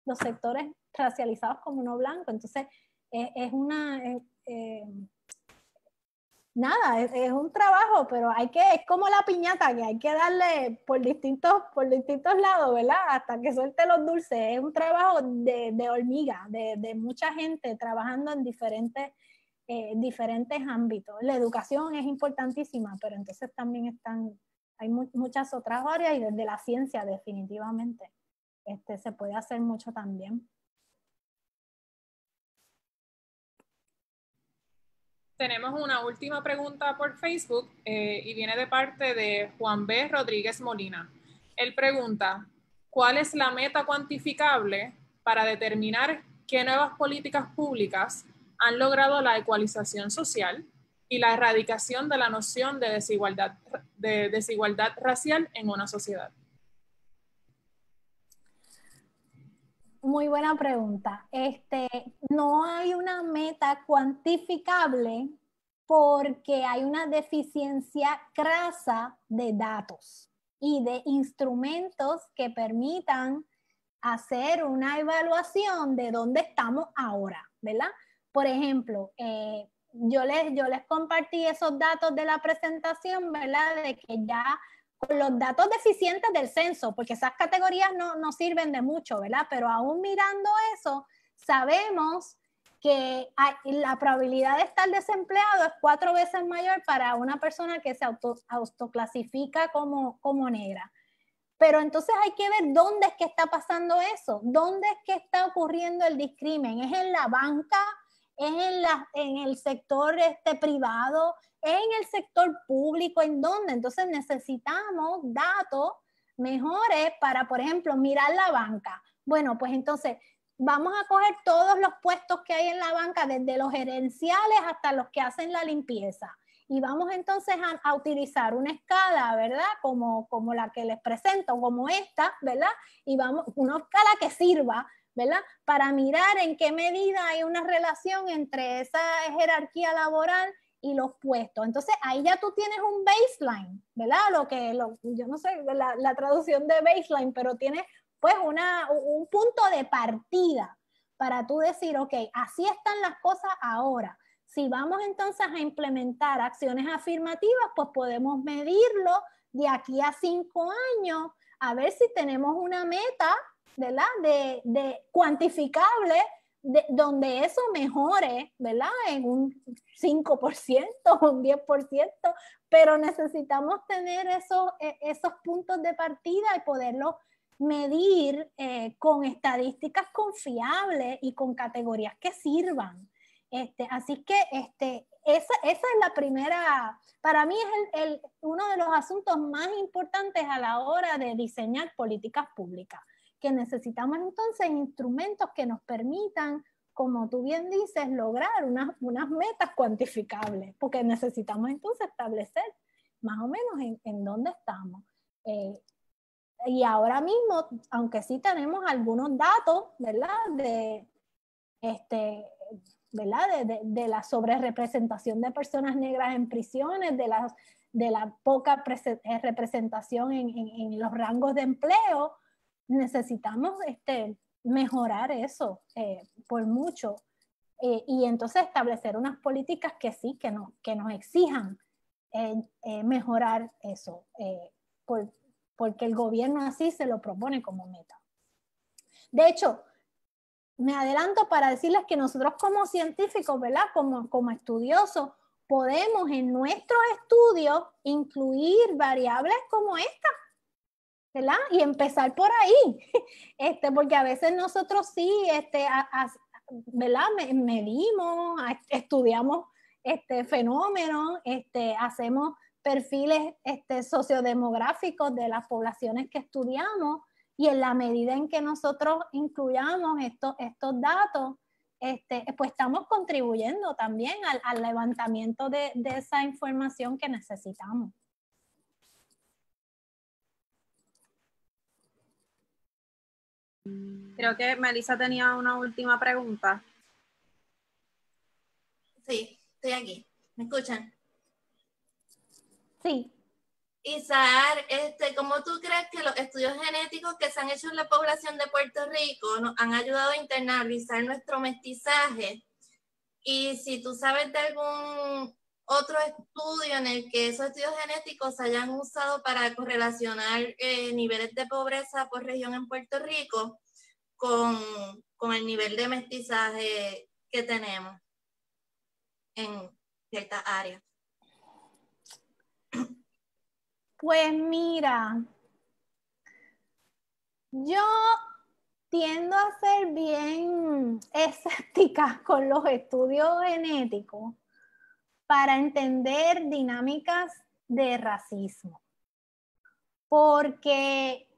los sectores racializados como no blancos. Entonces, es un trabajo, pero es como la piñata, que hay que darle por distintos lados, ¿verdad? Hasta que suelte los dulces. Es un trabajo de hormiga, de mucha gente trabajando en diferentes ámbitos. La educación es importantísima, pero entonces también hay muchas otras áreas, y desde la ciencia definitivamente se puede hacer mucho también. Tenemos una última pregunta por Facebook y viene de parte de Juan B. Rodríguez Molina. Él pregunta, ¿cuál es la meta cuantificable para determinar qué nuevas políticas públicas han logrado la ecualización social y la erradicación de la noción de desigualdad racial en una sociedad? Muy buena pregunta. No hay una meta cuantificable porque hay una deficiencia crasa de datos y de instrumentos que permitan hacer una evaluación de dónde estamos ahora, ¿verdad? Por ejemplo, yo les compartí esos datos de la presentación, ¿verdad? De que ya con los datos deficientes del censo, porque esas categorías no sirven de mucho, ¿verdad? Pero aún mirando eso, sabemos que la probabilidad de estar desempleado es 4 veces mayor para una persona que se autoclasifica como negra. Pero entonces hay que ver dónde es que está pasando eso, dónde es que está ocurriendo el discrimen. ¿Es en la banca? ¿Es en el sector privado? ¿Es en el sector público? ¿En dónde? Entonces necesitamos datos mejores para, por ejemplo, mirar la banca. Bueno, pues entonces vamos a coger todos los puestos que hay en la banca, desde los gerenciales hasta los que hacen la limpieza. y vamos entonces a utilizar una escala, ¿verdad? Como la que les presento, como esta, ¿verdad? Y vamos, una escala que sirva, ¿verdad? Para mirar en qué medida hay una relación entre esa jerarquía laboral y los puestos. Entonces, ahí ya tú tienes un baseline, ¿verdad? Yo no sé la traducción de baseline, pero tienes pues un punto de partida para tú decir, ok, así están las cosas ahora. Si vamos entonces a implementar acciones afirmativas, pues podemos medirlo de aquí a 5 años, a ver si tenemos una meta, ¿verdad? De cuantificable, donde eso mejore, ¿verdad? En un 5%, un 10%, pero necesitamos tener esos puntos de partida y poderlos medir con estadísticas confiables y con categorías que sirvan. Así que esa es la primera, para mí es uno de los asuntos más importantes a la hora de diseñar políticas públicas, que necesitamos entonces instrumentos que nos permitan, como tú bien dices, lograr unas metas cuantificables, porque necesitamos entonces establecer más o menos en dónde estamos. Y ahora mismo, aunque sí tenemos algunos datos, ¿verdad? De la sobrerepresentación de personas negras en prisiones, de la poca representación en los rangos de empleo, necesitamos mejorar eso por mucho. Y entonces establecer unas políticas que sí, que nos exijan mejorar eso, porque el gobierno así se lo propone como meta. De hecho, me adelanto para decirles que nosotros como científicos, ¿verdad? Como estudiosos, podemos en nuestros estudios incluir variables como esta, ¿verdad? Y empezar por ahí, porque a veces nosotros sí, ¿verdad? Medimos, estudiamos fenómenos, hacemos perfiles sociodemográficos de las poblaciones que estudiamos, y en la medida en que nosotros incluyamos estos datos, pues estamos contribuyendo también al levantamiento de esa información que necesitamos. Creo que Melissa tenía una última pregunta. Sí, estoy aquí. ¿Me escuchan? Sí. Isar, ¿cómo tú crees que los estudios genéticos que se han hecho en la población de Puerto Rico nos han ayudado a internalizar nuestro mestizaje? Y si tú sabes de algún otro estudio en el que esos estudios genéticos se hayan usado para correlacionar niveles de pobreza por región en Puerto Rico con el nivel de mestizaje que tenemos en ciertas áreas. Pues mira, yo tiendo a ser bien escéptica con los estudios genéticos para entender dinámicas de racismo. Porque,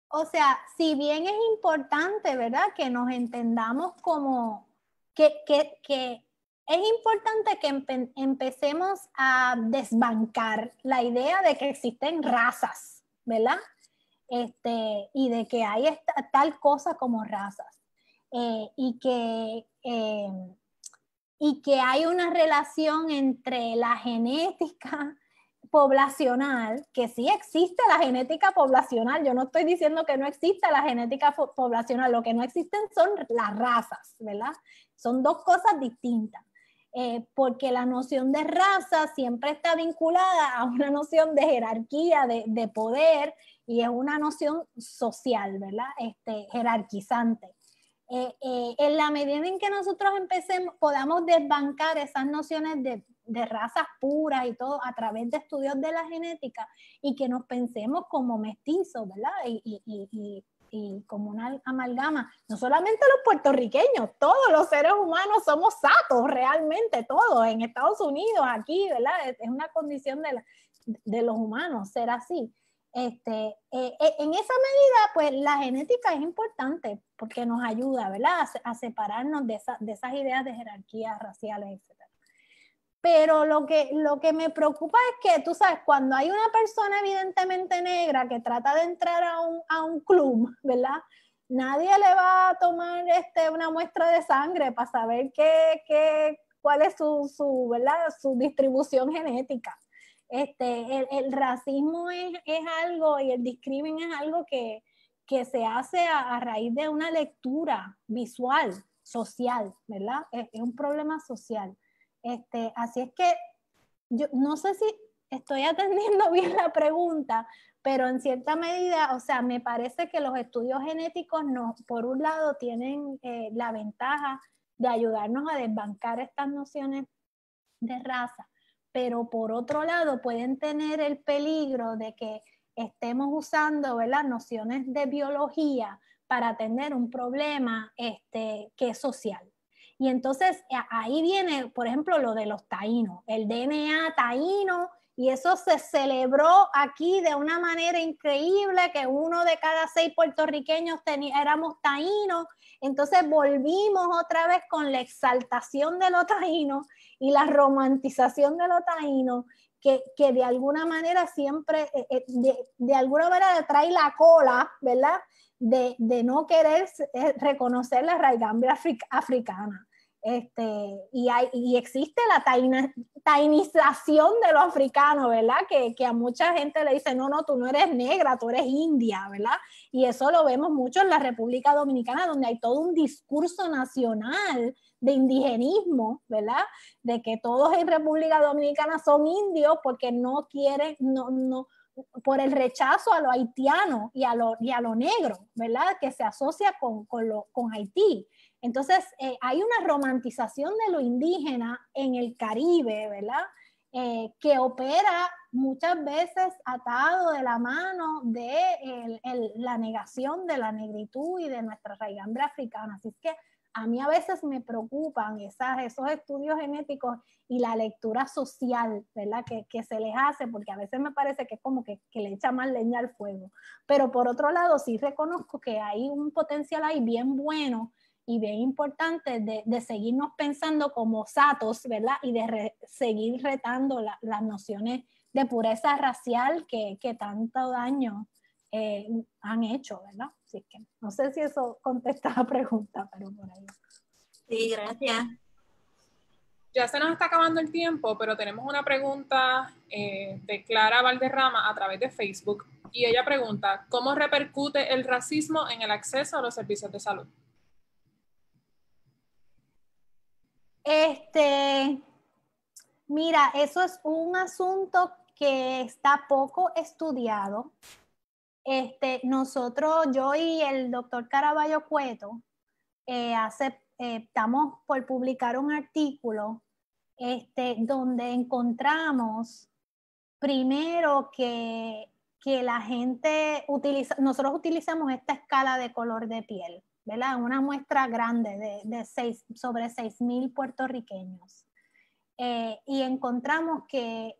o sea, si bien es importante, ¿verdad? Que nos entendamos como que es importante que empecemos a desbancar la idea de que existen razas, ¿verdad? Y de que hay tal cosa como razas. Y que hay una relación entre la genética poblacional, que sí existe la genética poblacional. Yo no estoy diciendo que no exista la genética poblacional, lo que no existen son las razas, ¿verdad? Son dos cosas distintas. Porque la noción de raza siempre está vinculada a una noción de jerarquía, de poder, y es una noción social, ¿verdad? Jerarquizante. En la medida en que nosotros podamos desbancar esas nociones de razas puras y todo a través de estudios de la genética, y que nos pensemos como mestizos, ¿verdad? Y como una amalgama, no solamente los puertorriqueños, todos los seres humanos somos satos, realmente todos, en Estados Unidos, aquí, ¿verdad? Es una condición de los humanos ser así. En esa medida, pues la genética es importante porque nos ayuda, ¿verdad? A separarnos de esas ideas de jerarquías raciales, etc. Pero lo que me preocupa es que, tú sabes, cuando hay una persona evidentemente negra que trata de entrar a un club, ¿verdad? Nadie le va a tomar una muestra de sangre para saber cuál es ¿verdad? Su distribución genética. El racismo es algo, y el discrimen es algo que se hace a raíz de una lectura visual, social, ¿verdad? Es un problema social. Así es que yo no sé si estoy atendiendo bien la pregunta, pero en cierta medida, o sea, me parece que los estudios genéticos por un lado tienen la ventaja de ayudarnos a desbancar estas nociones de raza, pero por otro lado pueden tener el peligro de que estemos usando, ¿verdad?, nociones de biología para atender un problema que es social. Y entonces ahí viene, por ejemplo, lo de los taínos, el DNA taíno, y eso se celebró aquí de una manera increíble, que 1 de cada 6 puertorriqueños éramos taínos. Entonces volvimos otra vez con la exaltación de los taínos y la romantización de los taínos, que de alguna manera siempre, de alguna manera trae la cola, ¿verdad?, de no querer reconocer la raigambre africana. Y existe la tainización de los africanos, ¿verdad? Que a mucha gente le dice, no, tú no eres negra, tú eres india, ¿verdad? Y eso lo vemos mucho en la República Dominicana, donde hay todo un discurso nacional de indigenismo, ¿verdad? De que todos en República Dominicana son indios porque no quieren, por el rechazo a lo haitiano y a lo negro, ¿verdad? Que se asocia con Haití. Entonces, hay una romantización de lo indígena en el Caribe, ¿verdad? Que opera muchas veces atado de la mano de la negación de la negritud y de nuestra raigambre africana. Así es que a mí a veces me preocupan esos estudios genéticos y la lectura social, ¿verdad?, que se les hace, porque a veces me parece que es como que le echa más leña al fuego. Pero por otro lado, sí reconozco que hay un potencial ahí bien bueno y bien importante de seguirnos pensando como satos, ¿verdad?, y de seguir retando las nociones de pureza racial que tanto daño han hecho, ¿verdad? Así que no sé si eso contesta la pregunta, pero por ahí. Sí, gracias. Ya se nos está acabando el tiempo, pero tenemos una pregunta de Clara Valderrama a través de Facebook, y ella pregunta, ¿cómo repercute el racismo en el acceso a los servicios de salud? Mira, eso es un asunto que está poco estudiado. Nosotros, yo y el doctor Caraballo Cueto, estamos por publicar un artículo donde encontramos primero que la gente nosotros utilizamos esta escala de color de piel, ¿verdad? Una muestra grande sobre 6,000 puertorriqueños. Y encontramos que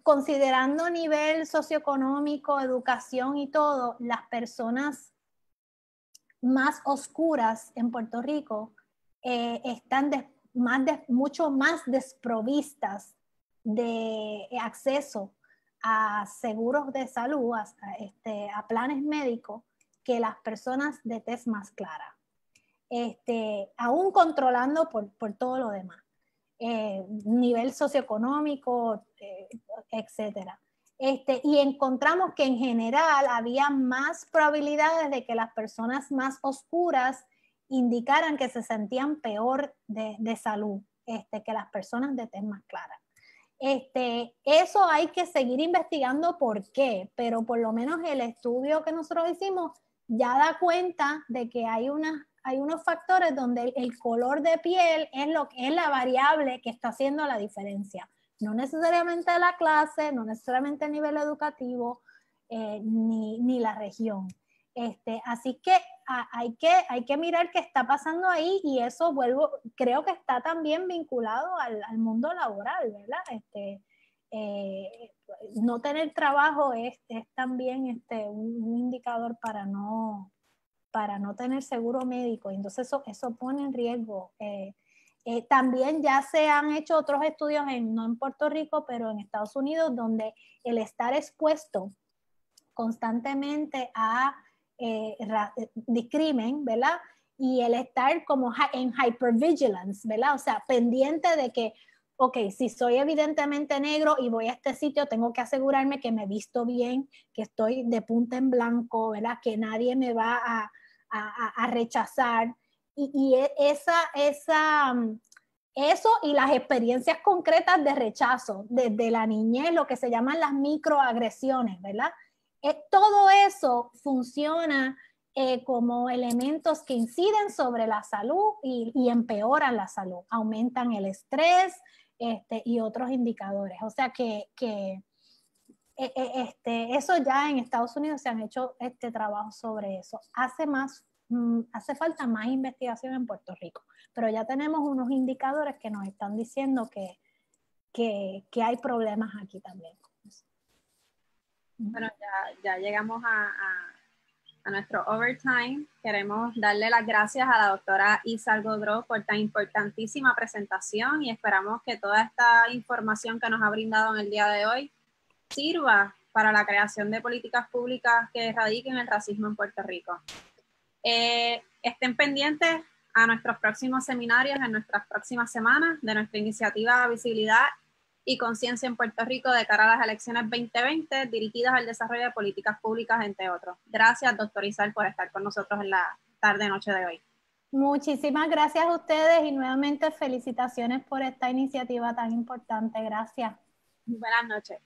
considerando nivel socioeconómico, educación y todo, las personas más oscuras en Puerto Rico están mucho más desprovistas de acceso a seguros de salud, a planes médicos, que las personas de tez más clara, aún controlando por todo lo demás. Nivel socioeconómico, etcétera. Y encontramos que en general había más probabilidades de que las personas más oscuras indicaran que se sentían peor de salud que las personas de tez más clara. Eso hay que seguir investigando por qué, pero por lo menos el estudio que nosotros hicimos ya da cuenta de que hay unos factores donde el color de piel es la variable que está haciendo la diferencia. No necesariamente la clase, no necesariamente el nivel educativo, ni la región. Así que hay que mirar qué está pasando ahí, y eso creo que está también vinculado al mundo laboral, ¿verdad? no tener trabajo es también un indicador para no tener seguro médico, entonces eso pone en riesgo. También ya se han hecho otros estudios, no en Puerto Rico, pero en Estados Unidos, donde el estar expuesto constantemente a discrimen, ¿verdad? Y el estar como en hypervigilance, ¿verdad? O sea, pendiente de que, ok, si soy evidentemente negro y voy a este sitio, tengo que asegurarme que me visto bien, que estoy de punta en blanco, ¿verdad? Que nadie me va a rechazar. Y eso y las experiencias concretas de rechazo desde la niñez, lo que se llaman las microagresiones, ¿verdad? Todo eso funciona como elementos que inciden sobre la salud y empeoran la salud, aumentan el estrés y otros indicadores. O sea que eso ya en Estados Unidos se han hecho trabajo sobre eso. Hace falta más investigación en Puerto Rico, pero ya tenemos unos indicadores que nos están diciendo que hay problemas aquí también. Bueno, ya llegamos a nuestro overtime. Queremos darle las gracias a la doctora Izar Godreau por tan importantísima presentación y esperamos que toda esta información que nos ha brindado en el día de hoy sirva para la creación de políticas públicas que erradiquen el racismo en Puerto Rico. Estén pendientes a nuestros próximos seminarios en nuestras próximas semanas de nuestra iniciativa Visibilidad y Conciencia en Puerto Rico de cara a las elecciones 2020 dirigidas al desarrollo de políticas públicas, entre otros. Gracias, doctor Izar, por estar con nosotros en la tarde-noche de hoy. Muchísimas gracias a ustedes y nuevamente felicitaciones por esta iniciativa tan importante. Gracias. Buenas noches.